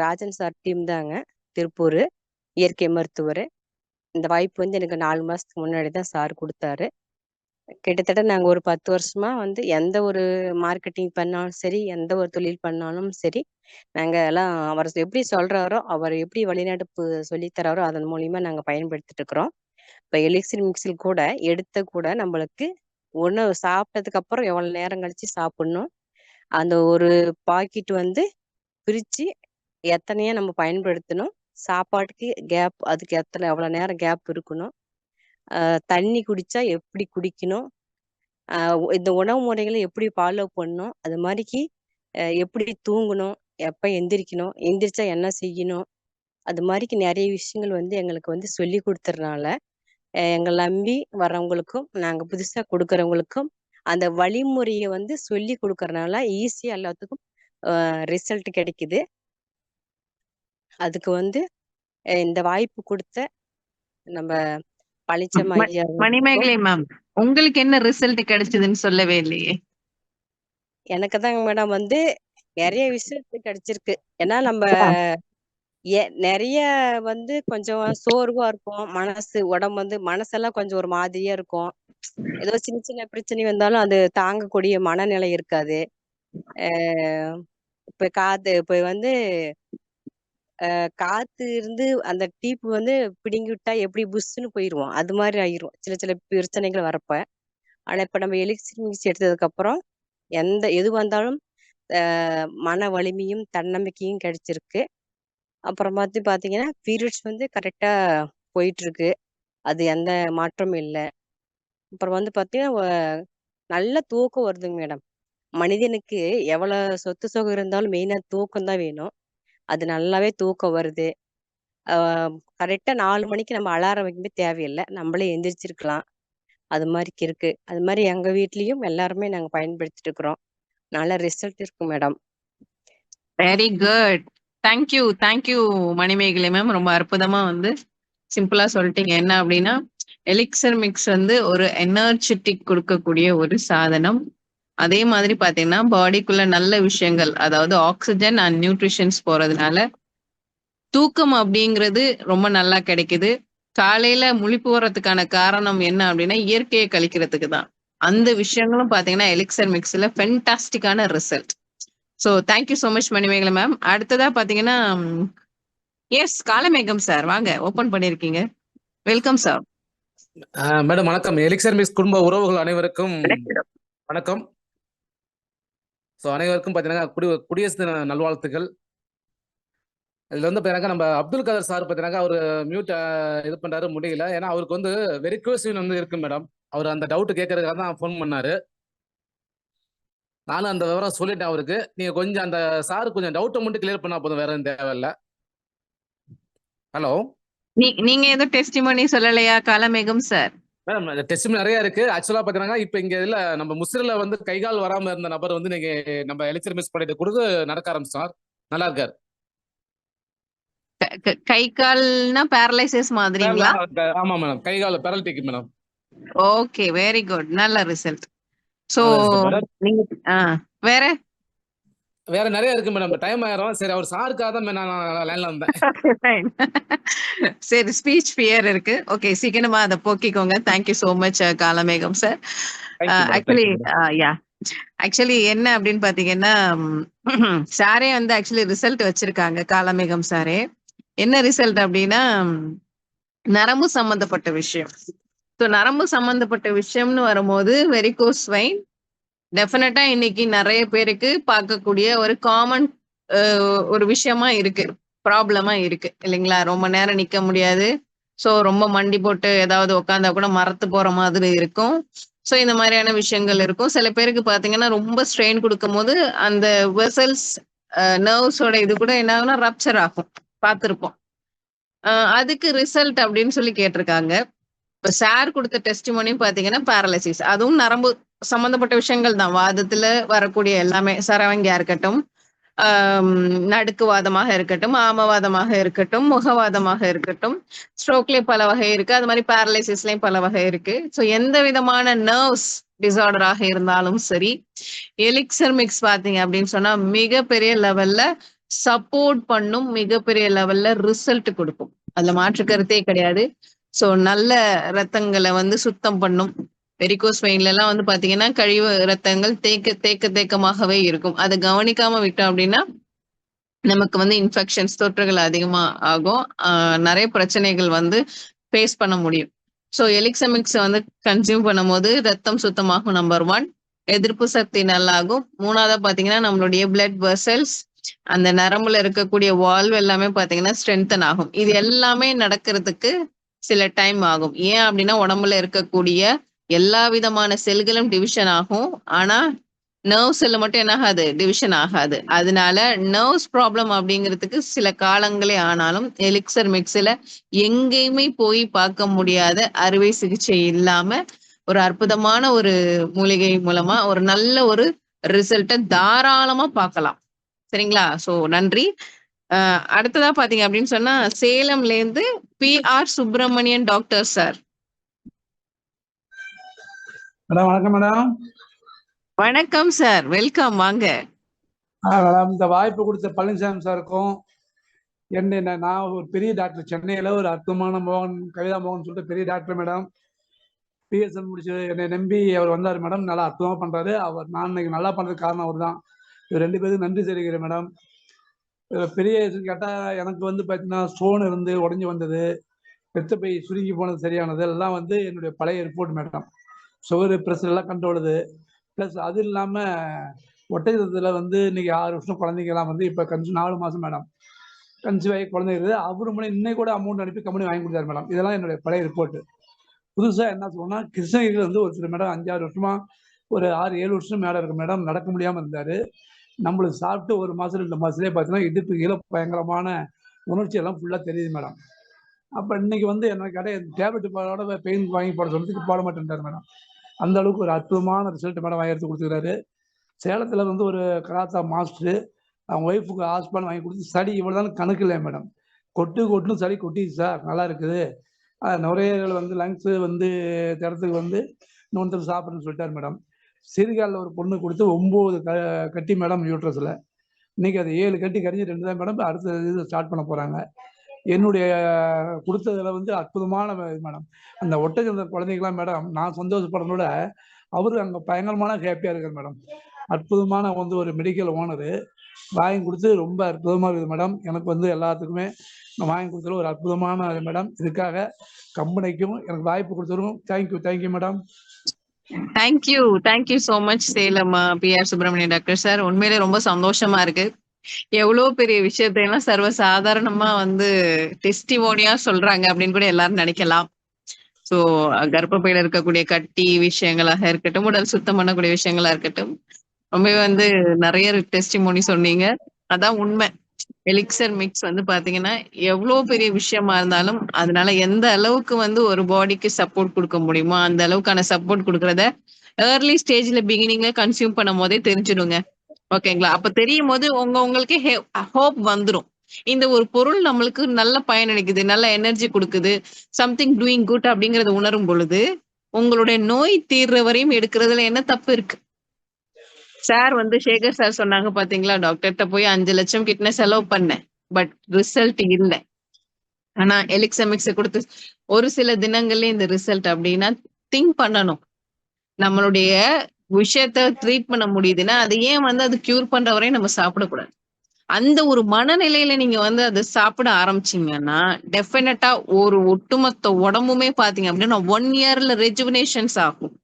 ராஜன் சார் டீம் தாங்க, திருப்பூர் இயற்கை மருத்துவர். இந்த வாய்ப்பு வந்து எனக்கு 4 மாசத்துக்கு முன்னாடி தான் சார் கொடுத்தாரு. கிட்டத்தட்ட நாங்கள் ஒரு 10 வருஷமா வந்து எந்த ஒரு மார்க்கெட்டிங் பண்ணாலும் சரி, எந்த ஒரு தொழில் பண்ணாலும் சரி, நாங்கள் எல்லாம் அவர் எப்படி சொல்றாரோ, அவர் எப்படி வழிநடப்பு சொல்லித்தராரோ அதன் மூலியமா நாங்கள் பயன்படுத்திட்டு இருக்கிறோம். இப்போ எலிக்சிர் மிக்ஸில் கூட எடுத்த கூட நம்மளுக்கு உணவு சாப்பிட்டதுக்கு அப்புறம் எவ்வளோ நேரம் கழிச்சு சாப்பிடணும், அந்த ஒரு பாக்கெட் வந்து பிரித்து எத்தனையா நம்ம பயன்படுத்தணும், சாப்பாட்டுக்கு கேப் அதுக்கு எவ்வளோ நேரம் கேப் இருக்கணும், தண்ணி குடிச்சா எப்படி குடிக்கணும், இந்த உணவு முறைகளை எப்படி ஃபாலோ பண்ணணும், அது மாதிரிக்கு எப்படி தூங்கணும், எப்போ எந்திரிக்கணும், எந்திரிச்சா என்ன செய்யணும், அது மாதிரிக்கு நிறைய விஷயங்கள் வந்து எங்களுக்கு வந்து சொல்லி கொடுத்துறதுனால எங்களை நம்பி வர்றவங்களுக்கும் நாங்கள் புதுசாக கொடுக்குறவங்களுக்கும் அந்த வழிமுறையை வந்து சொல்லி கொடுக்கறனால ஈஸியாக எல்லாத்துக்கும் ரிசல்ட் கிடைக்குது. அதுக்கு வந்து இந்த வாய்ப்பு கொடுத்த நம்ம பழனிச்சாமி ஐயா மணிமேகலை மேம், உங்களுக்கு என்ன ரிசல்ட் கிடைச்சதுன்னு சொல்லவே இல்லையே. எனக்கு தாங்க மேடம் வந்து நிறைய விஷயத்து கிடைச்சிருக்கு. ஏன்னா நம்ம நிறைய வந்து கொஞ்சம் சோர்வா இருக்கும், உடம்பு வந்து மனசெல்லாம் கொஞ்சம் ஒரு மாதிரியா இருக்கும். ஏதோ சின்ன சின்ன பிரச்சனை வந்தாலும் அது தாங்கக்கூடிய மனநிலை இருக்காது. இப்ப வந்து காத்து இருந்து அந்த டீப்பு வந்து பிடுங்கி விட்டா எப்படி புஷ்ன்னு போயிடுவோம், அது மாதிரி ஆயிரும் சில சில பிரச்சனைகள் வரப்ப. ஆனா இப்ப நம்ம எலிக்சிர் மிக்ஸ் எடுத்ததுக்கு அப்புறம் எது வந்தாலும் மன வலிமையும் தன்னம்பிக்கையும் கிடைச்சிருக்கு. அப்புறம் பாத்தீங்கன்னா பீரியட்ஸ் வந்து கரெக்டா போயிட்டு இருக்கு, அது எந்த மாற்றமும் இல்லை. அப்புறம் வந்து பாத்தீங்கன்னா நல்ல தூக்கம் வருதுங்க மேடம். மனிதனுக்கு எவ்வளவு சொத்து சுகம் இருந்தாலும் மெயினா தூக்கம் தான் வேணும். அது நல்லாவே தூக்கம் வருது. கரெக்டா 4 மணிக்கு நம்ம அலாரம் வைக்கவே தேவையில்லை, நம்மளே எந்திரிச்சிருக்கலாம். அது மாதிரி இருக்கு. அது மாதிரி எங்க வீட்லயும் எல்லாருமே நாங்க பயன்படுத்திட்டு இருக்கிறோம். நல்ல ரிசல்ட் இருக்கு madam. Very good. Thank you Manimegalai ma'am. ரொம்ப அற்புதமா வந்து சிம்பிளா சொல்லிட்டீங்க. என்ன அப்படின்னா, எலிக்சர் மிக்ஸ் வந்து ஒரு எனர்ஜெட்டிக் கொடுக்கக்கூடிய ஒரு சாதனம். அதே மாதிரி பாத்தீங்கன்னா பாடிக்குள்ள நல்ல விஷயங்கள், அதாவது ஆக்சிஜன் அண்ட் நியூட்ரிஷன்ஸ் போறதுனால தூக்கம் அப்படிங்கிறது ரொம்ப நல்லா கிடைக்குது. காலையில முழிப்பு வர்றதுக்கான காரணம் என்ன அப்படின்னா இயற்கையை கழிக்கிறதுக்கு தான். அந்த விஷயங்களும் பாத்தீங்கன்னா எலிக்சர் மிக்ஸ்ல ஃபென்டாஸ்டிக்கான result. So thank you so much Manimegalai ma'am. அடுத்ததா பாத்தீங்கன்னா எஸ் காலமேகம் சார், வாங்க, ஓபன் பண்ணிருக்கீங்க. Welcome sir. மேடம் வணக்கம். எலிக்சர் மிக்ஸ் குடும்ப உறவுகள் அனைவருக்கும் வணக்கம். ஸோ அனைவருக்கும் பார்த்தீங்கன்னா குடியரசு தின நல்வாழ்த்துக்கள். இதுல வந்து பாத்தீங்கன்னா நம்ம அப்துல் கதர் சார் பாத்தீங்கன்னா அவர் மியூட் இது பண்றாரு முடியல. ஏன்னா அவருக்கு வந்து வெரிகோசின் வந்து இருக்கு மேடம். அவர் அந்த டவுட் கேட்கறதுக்காக தான் ஃபோன் பண்ணாரு. நானும் அந்த விவரம் சொல்லிட்டேன் அவருக்கு. நீங்க கொஞ்சம் அந்த சார் கொஞ்சம் டவுட்டை மட்டும் கிளியர் பண்ணா போதும், வேற எதுவும் தேவையில்ல. ஹலோ நீங்க எதுவும் டெஸ்டிமோனி சொல்லலையா காலமேகம் சார்? மேடம், டெஸ்ட் நிறைய இருக்கு. ஆக்சுவலா பாத்தீங்கன்னா இப்ப இங்க இல்ல, நம்ம முசிறில வந்து கை கால் வராம இருந்த நபர் வந்து நீங்க நம்ம எலெக்சர் மிஸ் பண்ணிட்டு கொடுத்து நடக்க ஆரம்பிச்சார். நல்லா இருக்காரு. கை கால்னா பேரலைசிஸ் மாதிரிங்களா? ஆமா மேடம், கை கால் பெரல்டிக் மேடம். ஓகே, வெரி குட், நல்ல ரிசல்ட். சோ மேடம் நீங்க வேற வேற நிறைய இருக்கு மேடம். டைம் ஆயிரும். சரி, அவர் சாருக்காக தான் நான் லைன்ல வந்தேன். சரி, ஸ்பீச் ஃபியர் இருக்கு. ஓகே, சீக்கிரமா அதை போக்கிக்கோங்க. Thank you so much Kalamegam sir. Actually என்ன அப்படின்னு பாத்தீங்கன்னா, சாரே வந்து ஆக்சுவலி ரிசல்ட் வச்சிருக்காங்க, காலமேகம் சாரே. என்ன ரிசல்ட் அப்படின்னா, நரம்பு சம்பந்தப்பட்ட விஷயம். ஸோ நரம்பு சம்பந்தப்பட்ட விஷயம்னு வரும்போது வெரிகோஸ் வெயின் டெஃபினட்டா இன்னைக்கு நிறைய பேருக்கு பார்க்கக்கூடிய ஒரு காமன் ஒரு விஷயமா இருக்கு, ப்ராப்ளமா இருக்கு இல்லைங்களா? ரொம்ப நேரம் நிக்க முடியாது. ஸோ ரொம்ப மண்டி போட்டு ஏதாவது உட்காந்தா கூட மரத்து போற மாதிரி இருக்கும். ஸோ இந்த மாதிரியான விஷயங்கள் இருக்கும். சில பேருக்கு பாத்தீங்கன்னா ரொம்ப ஸ்ட்ரெயின் கொடுக்கும் போது அந்த வெசல்ஸ் நர்வ்ஸோட இது கூட என்ன ஆகும்னா ரப்சர் ஆகும், பார்த்துருப்போம். அதுக்கு ரிசல்ட் அப்படின்னு சொல்லி கேட்டிருக்காங்க. இப்ப சார் கொடுத்த டெஸ்டிமோனியும் பாத்தீங்கன்னா பேரலிசிஸ், அதுவும் நரம்பு சம்பந்தப்பட்ட விஷயங்கள் தான். வாதத்துல வரக்கூடிய எல்லாமே, சரவங்கியா இருக்கட்டும், நடுக்குவாதமாக இருக்கட்டும், ஆமவாதமாக இருக்கட்டும், முகவாதமாக இருக்கட்டும், ஸ்ட்ரோக்லயே பல வகை இருக்கு. அது மாதிரி பேரலைசிஸ்லயும் பல வகை இருக்கு. ஸோ எந்த விதமான நர்வ்ஸ் டிசார்டராக இருந்தாலும் சரி, எலிக்சர் மிக்ஸ் பாத்தீங்க அப்படின்னு சொன்னா மிகப்பெரிய லெவல்ல சப்போர்ட் பண்ணும், மிகப்பெரிய லெவல்ல ரிசல்ட் கொடுக்கும். அதுல மாற்று கருத்தே கிடையாது. சோ நல்ல ரத்தங்களை வந்து சுத்தம் பண்ணும். வெரிகோஸ் வெயின்ல எல்லாம் வந்து பாத்தீங்கன்னா கழிவு ரத்தங்கள் தேக்கமாகவே இருக்கும். அதை கவனிக்காம விட்டோம் அப்படின்னா நமக்கு வந்து இன்ஃபெக்ஷன்ஸ், தொற்றுகள் அதிகமா ஆகும். நிறைய பிரச்சனைகள் வந்து ஃபேஸ் பண்ண முடியும். ஸோ எலிக்சமிக்ஸ் வந்து கன்சியூம் பண்ணும்போது ரத்தம் சுத்தமாகும், நம்பர் 1. எதிர்ப்பு சக்தி நல்லாகும். 3ஆவதா பாத்தீங்கன்னா நம்மளுடைய பிளட் வெசல்ஸ், அந்த நரம்புல இருக்கக்கூடிய வால்வ் எல்லாமே பாத்தீங்கன்னா ஸ்ட்ரென்தன் ஆகும். இது எல்லாமே நடக்கிறதுக்கு சில டைம் ஆகும். ஏன் அப்படின்னா உடம்புல இருக்கக்கூடிய எல்லா விதமான செல்களும் டிவிஷன் ஆகும். ஆனா நர்வ் செல்ல மட்டும் என்ன ஆகாது, டிவிஷன் ஆகாது. அதனால நர்வ்ஸ் ப்ராப்ளம் அப்படிங்கிறதுக்கு சில காலங்களே ஆனாலும் எலிக்சர் மிக்ஸ்ல எங்கேயுமே போய் பார்க்க முடியாத அறுவை சிகிச்சை இல்லாம ஒரு அற்புதமான ஒரு மூலிகை மூலமா ஒரு நல்ல ஒரு ரிசல்ட்டை தாராளமா பார்க்கலாம். சரிங்களா? சோ நன்றி. அடுத்ததா பாத்தீங்க அப்படின்னு சொன்னா சேலம்ல இருந்து PR Subramanian doctor sir. Madam வணக்கம் மேடம். வணக்கம் சார், வெல்கம், வாங்க. மேடம், இந்த வாய்ப்பு கொடுத்த பழனிசாமி சாருக்கும், நான் ஒரு பெரிய டாக்டர், சென்னையில ஒரு அற்புதமான கவிதா மோகன் சொல்லிட்டு பெரிய டாக்டர் மேடம். PSN முடிச்சு என்னை நம்பி அவர் வந்தார் மேடம். நல்லா அற்புதமா பண்றாரு அவர். நான் இன்னைக்கு நல்லா பண்றதுக்கு காரணம் அவர் தான். இது 2 பேருக்கு நன்றி தெரிவிக்கிறேன் மேடம். பெரிய கேட்டா எனக்கு வந்து பார்த்தீங்கன்னா ஸ்டோன் இருந்து உடஞ்சி வந்தது, ரத்தப்பை சுருங்கி போனது சரியானது எல்லாம் வந்து என்னுடைய பழைய ரிப்போர்ட் மேடம். சுகர், ப்ரெஷர் எல்லாம் கண்ட்ரோலுது. ப்ளஸ் அது இல்லாமல் ஒட்டச்சத்தில் வந்து இன்னைக்கு 6 வருஷம் குழந்தைங்கலாம் வந்து இப்போ 4 மாதம் மேடம் கன்சீவ் ஆகி குழந்தைங்க. அவரு மூலம் இன்னைக்கு கூட அமௌண்ட் அனுப்பி கம்பெனி வாங்கி கொடுத்தாரு மேடம். இதெல்லாம் என்னுடைய பழைய ரிப்போர்ட்டு. புதுசாக என்ன சொல்லணும்னா, கிருஷ்ணகிரியில் வந்து ஒரு சில மேடம் 5-6 வருஷமா ஒரு 6-7 வருஷம் மேலே இருக்கு மேடம், நடக்க முடியாமல் இருந்தார். நம்மளுக்கு சாப்பிட்டு 1 மாதம் 2 மாதத்துலேயே பார்த்தீங்கன்னா இடுப்பு கீழே பயங்கரமான உணர்ச்சி எல்லாம் ஃபுல்லாக தெரியுது மேடம். அப்போ இன்னைக்கு வந்து என்ன கேட்டால் டேப்லெட் போட பெயின் வாங்கி போட சொல்றதுக்கு போட மாட்டேன்ட்டார் மேடம். அந்த அளவுக்கு ஒரு அற்புதமான ரிசல்ட் மேடம் வாங்கி எடுத்து கொடுத்துக்கிறாரு. சேலத்தில் வந்து ஒரு கராத்தா மாஸ்டரு அவங்க ஒய்ஃபுக்கு ஹாஸ்பிட்டல் வாங்கி கொடுத்து சளி இவ்வளோதான் கணக்கு இல்லை மேடம். கொட்டுன்னு சளி கொட்டிச்சு சார், நல்லா இருக்குது. நுரையீரல் வந்து லங்ஸு வந்து தரத்துக்கு வந்து இன்னொருத்தர் சாப்பிட்றேன்னு சொல்லிட்டார் மேடம். சிறுகாலில் ஒரு பொண்ணு கொடுத்து 9 கட்டி மேடம் யூட்ரஸில். இன்னைக்கு அது 7 கட்டி கறிஞ்சு 2 தான் மேடம். அடுத்த இது ஸ்டார்ட் பண்ண போகிறாங்க. என்னுடைய கொடுத்ததுல வந்து அற்புதமான மேடம். அந்த ஒட்டச்சந்த குழந்தைங்களாம் மேடம் நான் சந்தோஷப்படுறதோட அவரு அங்கே பயங்கரமான ஹாப்பியாக இருக்கார் மேடம். அற்புதமான வந்து ஒரு மெடிக்கல் ஓனரு வாங்கி கொடுத்து ரொம்ப அற்புதமாக இருக்குது மேடம். எனக்கு வந்து எல்லாத்துக்குமே நான் வாங்கி கொடுத்தது ஒரு அற்புதமான மேடம். இதுக்காக கம்பெனிக்கும் எனக்கு வாய்ப்பு கொடுத்ததும் thank you madam. Thank you so much Salem PR Subramanian doctor sir. உண்மையிலே ரொம்ப சந்தோஷமா இருக்கு. எவ்வளவு பெரிய விஷயத்தை எல்லாம் சர்வசாதாரணமா வந்து டெஸ்டிமோனியா சொல்றாங்க அப்படின்னு கூட எல்லாரும் நினைக்கலாம். சோ கர்ப்பப்பையில இருக்கக்கூடிய கட்டி விஷயங்களாக இருக்கட்டும், உடல் சுத்தம் பண்ணக்கூடிய விஷயங்களா இருக்கட்டும், ரொம்பவே வந்து நிறைய டெஸ்டிமோனி சொன்னீங்க. அதான் உண்மை. எலிக்சர் மிக்ஸ் வந்து பாத்தீங்கன்னா எவ்வளவு பெரிய விஷயமா இருந்தாலும் அதனால எந்த அளவுக்கு வந்து ஒரு பாடிக்கு சப்போர்ட் கொடுக்க முடியுமோ அந்த அளவுக்கான சப்போர்ட் கொடுக்கறத ஏர்லி ஸ்டேஜ்ல பிகினிங்ல கன்சியூம் பண்ணும் போதே தெரிஞ்சிடுங்க. ஓகேங்களா? அப்ப தெரியும் போது உங்களுக்கு ஹோப் வந்துரும். இந்த ஒரு பொருள் நம்மளுக்கு நல்ல பயன் அளிக்குது, நல்ல எனர்ஜி கொடுக்குது, சம்திங் டூயிங் குட் அப்படிங்கறத உணரும் பொழுது உங்களுடைய நோய் தீர்ற வரையும் எடுக்கிறதுல என்ன தப்பு இருக்கு? சார் வந்து சேகர் சார் சொன்னாங்க பாத்தீங்களா, டாக்டர்கிட்ட போய் 5 லட்சம் கிட்ட செலவு பண்ணேன், பட் ரிசல்ட் இல்ல. ஆனா எலிக்சமிக்ஸ கொடுத்து ஒரு சில தினங்கள்ல இந்த ரிசல்ட் அப்படின்னா திங்க் பண்ணணும். நம்மளுடைய விஷயத்த ட்ரீட் பண்ண முடியுதுன்னா அது ஏன் வந்து அது கியூர் பண்ற வரையும் நம்ம சாப்பிடக்கூடாது. அந்த ஒரு மனநிலையில நீங்க வந்து அதை சாப்பிட ஆரம்பிச்சீங்கன்னா டெஃபினட்டா ஒரு ஒட்டுமொத்த உடம்புமே பாத்தீங்க அப்படின்னா 1 இயர்ல ரெஜுவினேஷன்ஸ் ஆகும்.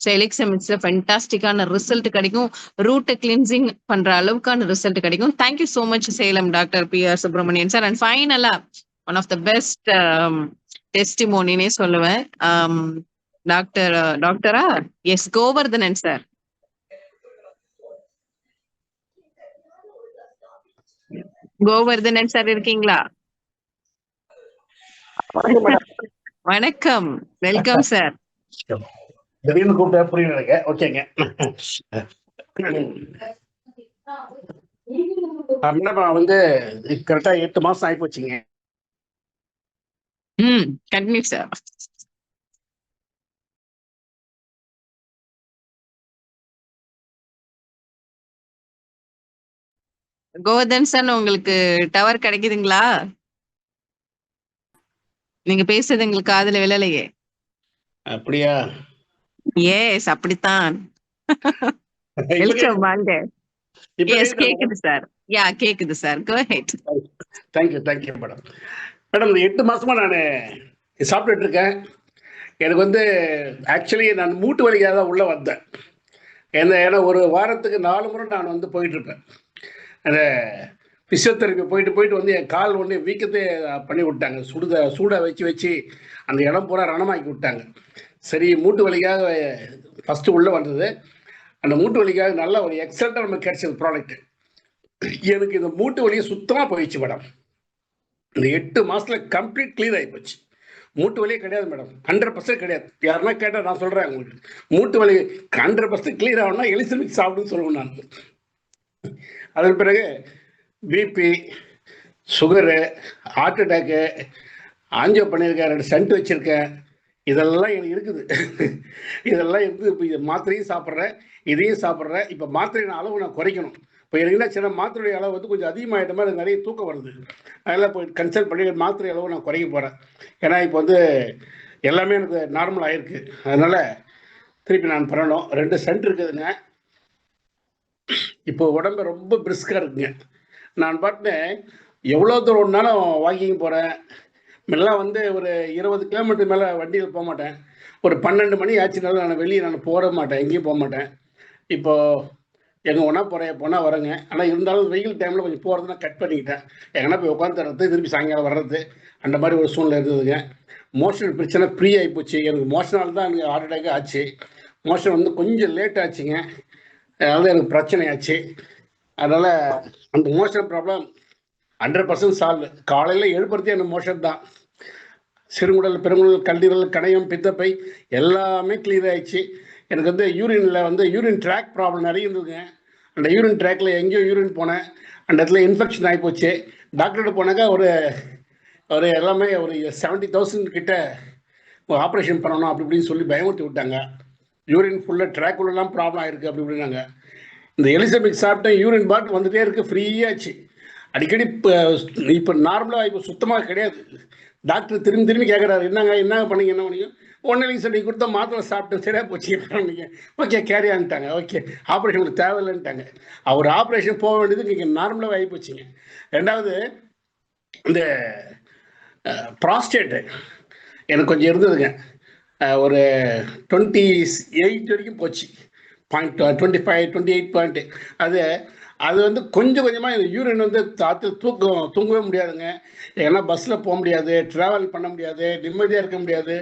ஸோ எலிக்சமிக்ஸ்ல ஃபென்டாஸ்டிக்கான ரிசல்ட் கிடைக்கும். ரூட்டை கிளின்சிங் பண்ற அளவுக்கான ரிசல்ட் கிடைக்கும். Thank you so much Salem doctor P R. Subramanian sir. And ஃபைனலா ஒன் ஆஃப் த பெஸ்ட் டெஸ்டிமோனினே சொல்லுவேன். டாக்டரா S Govardhanan sir. Govardhanan sir இருக்கீங்களா? வணக்கம், வெல்கம் சார். திடீர்னு கூப்பிட்டா புரியல எனக்கு. ஓகேங்க. வந்து கரெக்டா 8 மாசம் ஆகி போச்சுங்க. Continue sir. கோவர்தன் சார் உங்களுக்கு டவர் கிடைக்குதுங்களா? நீங்க பேசுறது எங்களுக்கு காதுல விழலையே. அப்படியா? எஸ், அப்படித்தான். வெல்கம் வாங்க. எஸ் கேக்குது சார். யா கேக்குது சார். கோ ஹெட். Thank you madam. மேடம், இந்த 8 மாசமா நான் சாப்பிட்டுட்டு இருக்கேன். எனக்கு வந்து ஆக்சுவலி நான் மூட்டு வலிக்காக தான் உள்ள வந்தேன். ஏன்னா ஒரு வாரத்துக்கு 4 முறை நான் வந்து போயிட்டு இருப்பேன். அந்த பிசியோதெரப்பி போயிட்டு வந்து என் கால் ஒன்று வீக்கத்தை பண்ணி விட்டாங்க. சூடாக வச்சு அந்த இடம் பூரா ரணமாக்கி விட்டாங்க. சரி, மூட்டு வலிக்காக ஃபஸ்ட்டு உள்ளே வந்தது. அந்த மூட்டு வலிக்காக நல்ல ஒரு எக்ஸலண்ட்டாக நமக்கு கிடைச்சது ப்ராடக்ட். எனக்கு இந்த மூட்டு வலியை சுத்தமாக போயிடுச்சு மேடம். இந்த 8 மாதத்தில் கம்ப்ளீட் கிளியர் ஆகி போச்சு. மூட்டு வலியே கிடையாது மேடம், 100% கிடையாது. யாருன்னா கேட்டால் நான் சொல்கிறேன் உங்களுக்கு, மூட்டு வலி 100% கிளியர் ஆகணும்னா எலிசமிக் சாப்பிடுன்னு சொல்லுவேன் நான். அதன் பிறகு BP, sugar, heart attack, angio பண்ணியிருக்கேன், 2 ஸ்டண்ட் வச்சுருக்கேன். இதெல்லாம் எனக்கு இருக்குது. இதெல்லாம் இருந்து இப்போ இது மாத்திரையும் சாப்பிட்றேன், இதையும் சாப்பிட்றேன். இப்போ மாத்திரையின் அளவு நான் குறைக்கணும். இப்போ எனக்கு என்ன சின்ன மாத்திரையுடைய அளவு வந்து கொஞ்சம் அதிகமாகிட்ட மாதிரி எனக்கு நிறைய தூக்கம் வருது. அதெல்லாம் போய் கன்சல்ட் பண்ணி மாத்திரை அளவு நான் குறைக்க போகிறேன். ஏன்னா இப்போ வந்து எல்லாமே எனக்கு நார்மல் ஆகிருக்கு. அதனால் திருப்பி நான் பண்ணணும். 2 ஸ்டண்ட் இருக்குதுங்க. இப்போ உடம்பு ரொம்ப பிரிஸ்காக இருக்குங்க. நான் பாட்டுன்னு எவ்வளோ தூரம் ஒன்றாலும் வாக்கிங் போகிறேன். முன்னெல்லாம் வந்து ஒரு 20 கிலோமீட்டர் மேலே வண்டியில் போக மாட்டேன். ஒரு 12 மணி ஆச்சுனாலும் நான் வெளியே போட மாட்டேன், எங்கேயும் போக மாட்டேன். இப்போது எங்கே ஒன்றா போனால் வரேங்க. ஆனால் இருந்தாலும் வெயில் டைமில் கொஞ்சம் போகிறது நான் கட் பண்ணிக்கிட்டேன். எங்கன்னா போய் உட்காந்துறது, திருப்பி சாயங்காலம் வர்றது, அந்த மாதிரி ஒரு சூழ்நிலை இருந்ததுங்க. மோஷன் பிரச்சனை ஃப்ரீ ஆகி போச்சு. எனக்கு மோஷனால் தான் எனக்கு ஹார்ட் அட்டாக் ஆச்சு. மோஷன் வந்து கொஞ்சம் லேட் ஆச்சுங்க. அதனால எனக்கு பிரச்சனை ஆச்சு. அதனால் அந்த மோஷன் ப்ராப்ளம் 100% சால்வ். காலையில் எழுப்புறதே எனக்கு மோஷன் தான். சிறுகுடல், பெருங்குடல், கல்லீரல், கணையம், பித்தப்பை எல்லாமே கிளியர் ஆயிடுச்சு. எனக்கு வந்து யூரினில் வந்து யூரின் ட்ராக் ப்ராப்ளம் நிறைய இருந்ததுங்க. அந்த யூரின் ட்ராக்ல எங்கேயோ யூரின் போனேன், அந்த இடத்துல இன்ஃபெக்ஷன் ஆகி போச்சு. டாக்டர்கிட்ட போனாக்கா ஒரு எல்லாமே ஒரு 70,000 கிட்ட ஆப்ரேஷன் பண்ணணும் அப்படி இப்படின்னு சொல்லி பயமுறுத்தி விட்டாங்க. யூரின் ஃபுல்லாக ட்ராக்குள்ளெல்லாம் ப்ராப்ளம் ஆயிருக்கு அப்படி இப்படின்னாங்க. இந்த எலிசமிக் சாப்பிட்டேன், யூரின் பாட்டில் வந்துகிட்டே இருக்குது, ஃப்ரீயாச்சு. அடிக்கடி இப்போ நார்மலாக இப்போ சுத்தமாக கிடையாது. டாக்டர் திரும்பி கேட்குறாரு, என்னங்க பண்ணீங்க, என்ன பண்ணீங்க? ஒன்றும் இல்லைங்க சார், நீங்கள் கொடுத்த மாத்திரை சாப்பிட்டேன், சரியாக போச்சு. நீங்கள் ஓகே கேரி ஆகிட்டாங்க. ஓகே, ஆப்ரேஷன் உங்களுக்கு தேவையில்லைன்ட்டாங்க. அவர் ஆப்ரேஷன் போக வேண்டியது நீங்கள் நார்மலாக ஆகி போச்சுங்க. 2வது இந்த ப்ராஸ்டேட்டு எனக்கு கொஞ்சம் இருந்ததுங்க. ஒரு 28 வரைக்கும் போச்சு. 0.25, 28 பாயிண்ட். அது அது வந்து கொஞ்சம் கொஞ்சமாக இந்த யூரின் வந்து தூங்கவே முடியாதுங்க. ஏன்னா பஸ்ஸில் போக முடியாது, ட்ராவல் பண்ண முடியாது, நிம்மதியாக இருக்க முடியாது.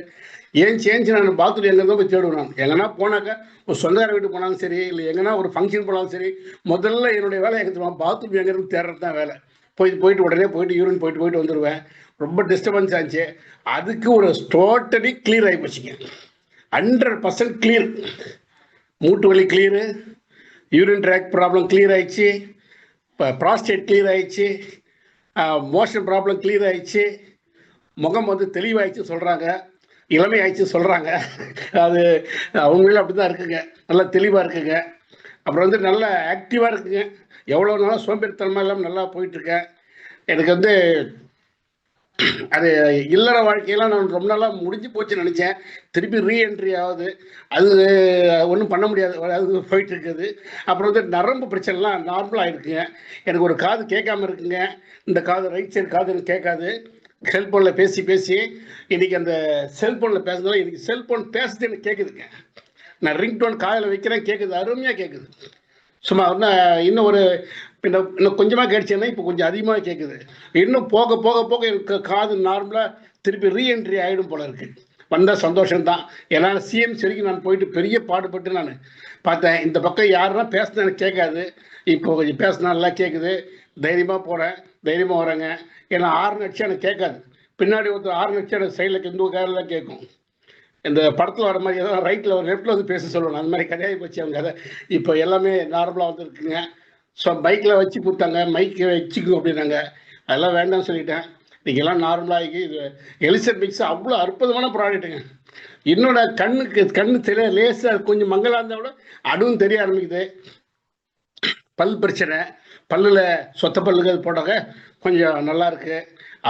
ஏஞ்சி நான் பாத்ரூம் எங்கே போய் தேடுவேன். நான் எங்கன்னா போனாக்கா ஒரு சொந்தக்கார வீட்டுக்கு போனாலும் சரி, இல்லை எங்கன்னா ஒரு ஃபங்க்ஷன் போனாலும் சரி, முதல்ல என்னுடைய வேலை எங்கே பாத்ரூம் எங்கேருந்து தேடுறது தான் வேலை. போயிட்டு உடனே யூரின் போயிட்டு வந்துடுவேன். ரொம்ப டிஸ்டர்பன்ஸ் ஆச்சு. அதுக்கு ஒரு டோட்டலி கிளியர் ஆகி போச்சுங்க. 100% கிளியர். மூட்டு வலி clear, urine tract problem clear ஆயிடுச்சு, இப்போ ப்ராஸ்டேட் கிளியர் ஆயிடுச்சு, மோஷன் ப்ராப்ளம் கிளியர் ஆயிடுச்சு, முகம் வந்து தெளிவாயிடுச்சு சொல்கிறாங்க, இளமை ஆயிடுச்சு சொல்கிறாங்க. அது உண்மையில அப்படி தான் இருக்குங்க. நல்லா தெளிவாக இருக்குங்க. அப்புறம் வந்து நல்லா ஆக்டிவாக இருக்குங்க. எவ்வளோ நாளாக சோம்பேறித்தனமாக இல்லாமல் நல்லா போயிட்டுருக்கேன். எனக்கு வந்து அது இல்லற வாழ்க்கையெல்லாம் நான் ரொம்ப நாளாக முடிஞ்சு போச்சுன்னு நினச்சேன். திருப்பி ரீஎன்ட்ரி ஆகுது. அது ஒன்றும் பண்ண முடியாது, அது போயிட்டு இருக்குது. அப்புறம் வந்து நரம்பு பிரச்சனைலாம் நார்மலாக இருக்குங்க. எனக்கு ஒரு காது கேட்காம இருக்குங்க. இந்த காது ரைட் சைடு காது எனக்கு கேட்காது. செல்ஃபோனில் பேசி இன்றைக்கி அந்த செல்ஃபோனில் பேசுறதுனால இன்றைக்கி செல்ஃபோன் பேசுறது எனக்கு கேட்குதுங்க. நான் ரிங்டோன் காதில் வைக்கிறேன், கேட்குது, அருமையாக கேட்குது. சும்மா இன்னும் கொஞ்சமாக கேட்டுச்சேன்னா இப்போ கொஞ்சம் அதிகமாக கேட்குது. இன்னும் போக போக போக எனக்கு காது நார்மலாக திருப்பி ரீஎன்ட்ரி ஆகிடும் போல இருக்குது. வந்தால் சந்தோஷம்தான். ஏன்னா சிஎம்சி வரைக்கும் நான் போயிட்டு பெரிய பாடுபட்டு நான் பார்த்தேன். இந்த பக்கம் யாருன்னா பேசினா எனக்கு கேட்காது. இப்போ கொஞ்சம் பேசினா நல்லா கேட்குது. தைரியமாக போகிறேன், தைரியமாக வரேங்க. ஏன்னா 6 அடிச்சா எனக்கு கேட்காது. பின்னாடி ஒருத்தர் 6 அடிச்சா எனக்கு சைடில் இந்த காரில் தான் கேட்கும். இந்த படத்தில் வர மாதிரி ஏதாவது ரைட்டில் ஒரு லெஃப்டில் வந்து பேச சொல்லுவாங்க. அந்த மாதிரி கதையாகி போச்சு அவங்க கதை. இப்போ எல்லாமே நார்மலாக வந்து இருக்குங்க. ஸோ பைக்கில் வச்சு கொடுத்தாங்க, மைக்கு வச்சுக்கும் அப்படின்னாங்க. அதெல்லாம் வேண்டாம்னு சொல்லிட்டேன். இன்றைக்கெல்லாம் நார்மலாகி இது எலிசர் மிக்ஸ் அவ்வளோ அற்புதமான ப்ராடக்ட்டுங்க. என்னோட கண்ணு தெரிய லேசாக கொஞ்சம் மங்கலாக இருந்தால் கூட அதுவும் தெரிய ஆரம்பிக்குது. பல் பிரச்சனை, பல்லில் சொத்த பல்லுக்கு அது போட்டாங்க கொஞ்சம் நல்லா இருக்குது.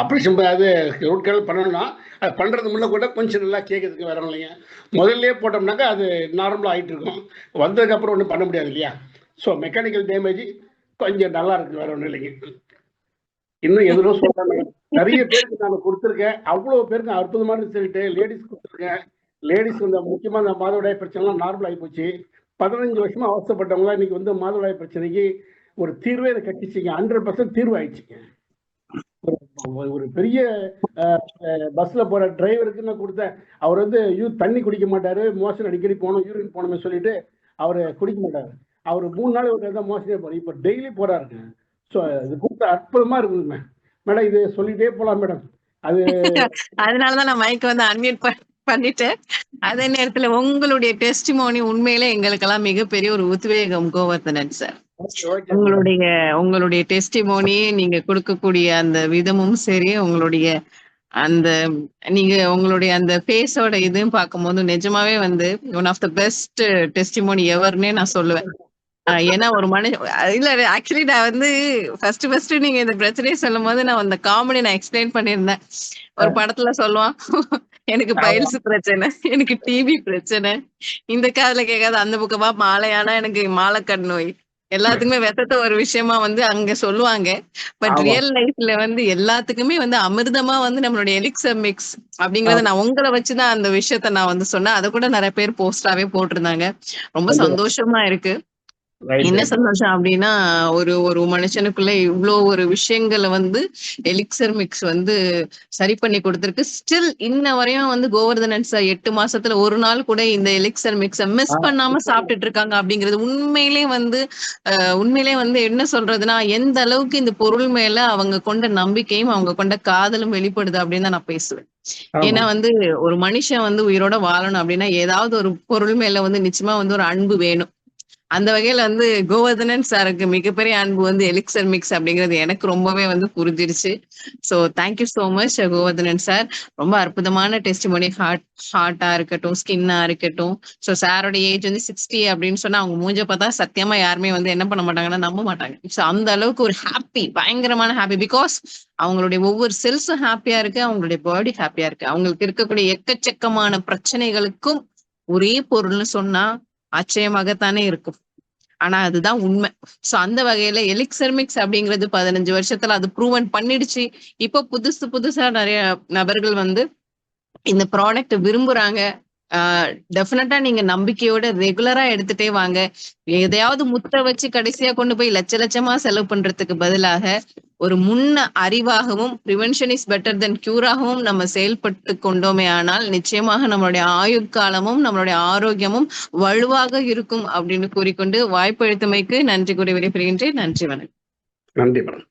ஆப்ரேஷன் அது ரூட் கேனல் பண்ணணும்னா அது பண்ணுறது முன்னே கூட கொஞ்சம் நல்லா கேட்குறதுக்கு வேற இல்லைங்க. முதல்ல போட்டோம்னாக்கா அது நார்மலாக ஆகிட்டு இருக்கும். வந்ததுக்கப்புறம் ஒன்றும் பண்ண முடியாது இல்லையா. ஸோ மெக்கானிக்கல் டேமேஜ் கொஞ்சம் நல்லா இருக்குது, வேற ஒன்றும் இல்லைங்க. இன்னும் எதுவும் சொல்கிறாங்க. நிறைய பேருக்கு நான் கொடுத்துருக்கேன். அவ்வளோ பேருக்கு அற்புதமான ரிசல்ட்டு. லேடிஸ் கொடுத்துருக்கேன். லேடிஸ் வந்து முக்கியமாக இந்த மாதவிடாய் பிரச்சனைலாம் நார்மல் ஆகி போச்சு. 15 வருஷமா அவசரப்பட்டவங்களா இன்னைக்கு வந்து மாதவிடாய் பிரச்சனைக்கு ஒரு தீர்வே எனக்கு கட்டிச்சிங்க. 100% தீர்வு ஆயிடுச்சுங்க. ஒரு பெரிய பஸ்ல போற டிரைவருக்கு நான் கொடுத்தேன். அவர் வந்து தண்ணி குடிக்க மாட்டாரு, மோஷன் அடிக்கடி போகணும், யூரின் போகணும்னு சொல்லிட்டு அவரு குடிக்க மாட்டாரு. அவர் 3 நாள் ஒரு தான் மோஷனே போறாரு. இப்ப டெய்லி போறாருங்க. ஸோ இது கொடுத்த அற்புதமா இருக்குதுங்க மேடம். இது சொல்லிட்டே போலாம் மேடம். அது அதனாலதான் நான் மைக் வந்து அன்மியூட் பண்ணிட்டேன். அதே நேரத்துல உங்களுடைய டெஸ்டிமோனி உண்மையிலே எங்களுக்கெல்லாம் மிகப்பெரிய ஒரு உத்வேகம் கோவர்தனன் சார். உங்களுடைய டெஸ்டிமோனி, நீங்க கொடுக்கக்கூடிய அந்த விதமும் சரி, உங்களுடைய அந்த ஃபேஸோட இதுவும் பார்க்கும்போது நிஜமாவே வந்து one of the best testimony எவர்னே நான் சொல்லுவேன். ஏன்னா ஒரு இல்ல ஆக்சுவலி நான் வந்து ஃபர்ஸ்ட் நீங்க இந்த பிரச்சனையை சொல்லும் போது நான் அந்த காமெடி நான் எக்ஸ்பிளைன் பண்ணியிருந்தேன். ஒரு படத்துல சொல்லுவான், எனக்கு பைல்ஸ் பிரச்சனை, எனக்கு டிபி பிரச்சனை, இந்த காதுல கேட்காத அந்த பக்கமா மாலையானா எனக்கு மாலைக்கண் நோய், எல்லாத்துக்குமே வெத்தத்த ஒரு விஷயமா வந்து அங்க சொல்லுவாங்க. பட் ரியல் லைஃப்ல வந்து எல்லாத்துக்குமே வந்து அமிர்தமா வந்து நம்மளுடைய எலிக்சர் மிக்ஸ் அப்படிங்கறத நான் உங்களை வச்சுதான் அந்த விஷயத்த நான் வந்து சொன்னேன். அதை கூட நிறைய பேர் போஸ்டாவே போட்டிருந்தாங்க. ரொம்ப சந்தோஷமா இருக்கு. என்ன சந்தோஷம் அப்படின்னா ஒரு மனுஷனுக்குள்ள இவ்வளோ ஒரு விஷயங்களை வந்து எலிக்சர் மிக்ஸ் வந்து சரி பண்ணி கொடுத்துருக்கு. ஸ்டில் இன்ன வரையும் வந்து கோவர்தனன் சார் 8 மாசத்துல ஒரு நாள் கூட இந்த எலிக்சர் மிக்ஸ மிஸ் பண்ணாம சாப்பிட்டுட்டு இருக்காங்க அப்படிங்கிறது உண்மையிலே வந்து என்ன சொல்றதுன்னா, எந்த அளவுக்கு இந்த பொருள் மேல அவங்க கொண்ட நம்பிக்கையும் அவங்க கொண்ட காதலும் வெளிப்படுது அப்படின்னு தான் நான் பேசுவேன். ஏன்னா வந்து ஒரு மனுஷன் வந்து உயிரோட வாழணும் அப்படின்னா ஏதாவது ஒரு பொருள் மேல வந்து நிச்சயமா வந்து ஒரு அன்பு வேணும். அந்த வகையில வந்து கோவர்தனன் சாருக்கு மிகப்பெரிய அன்பு வந்து எலிக்சர் மிக்ஸ் அப்படிங்கிறது எனக்கு ரொம்பவே வந்து புரிஞ்சிருச்சு. So thank you so much Govardhanan sir. ரொம்ப அற்புதமான டெஸ்டிமோனி. ஹார்ட்டா இருக்கட்டும், ஸ்கின்னா இருக்கட்டும். ஸோ சாரோட ஏஜ் வந்து 60 அப்படின்னு சொன்னா அவங்க மூஞ்ச பார்த்தா சத்தியமா யாருமே வந்து என்ன பண்ண மாட்டாங்கன்னா நம்ப மாட்டாங்க. ஸோ அந்த அளவுக்கு ஒரு ஹாப்பி, பயங்கரமான ஹாப்பி. பிகாஸ் அவங்களுடைய ஒவ்வொரு செல்ஸும் ஹாப்பியா இருக்கு, அவங்களுடைய பாடி ஹாப்பியா இருக்கு. அவங்களுக்கு இருக்கக்கூடிய எக்கச்சக்கமான பிரச்சனைகளுக்கும் ஒரே பொருள்னு சொன்னா ஆச்சரியமாகத்தானே இருக்கும். ஆனா அதுதான் உண்மை. சோ அந்த வகையில எலிக்சர் மிக்ஸ் அப்படிங்கிறது 15 வருஷத்துல அது ப்ரூவன் பண்ணிடுச்சு. இப்போ புதுசா நிறைய நபர்கள் வந்து இந்த ப்ராடக்ட் விரும்புறாங்க. டெஃபினட்டா நீங்க நம்பிக்கையோட ரெகுலரா எடுத்துட்டே வாங்க. எதையாவது முத்த வச்சு கடைசியா கொண்டு போய் லட்ச லட்சமா செலவு பண்றதுக்கு பதிலாக ஒரு முன்ன அறிவாகவும் ப்ரிவென்ஷன் இஸ் பெட்டர் தென் கியூராகவும் நம்ம செயல்பட்டு கொண்டோமே ஆனால் நிச்சயமாக நம்மளுடைய ஆயுட்காலமும் நம்மளுடைய ஆரோக்கியமும் வலுவாக இருக்கும் அப்படின்னு கூறிக்கொண்டு வாய்ப்பு அளித்தமைக்கு நன்றி கூறி விடைபெறுகின்றேன். நன்றி, வணக்கம். நன்றி மேடம்.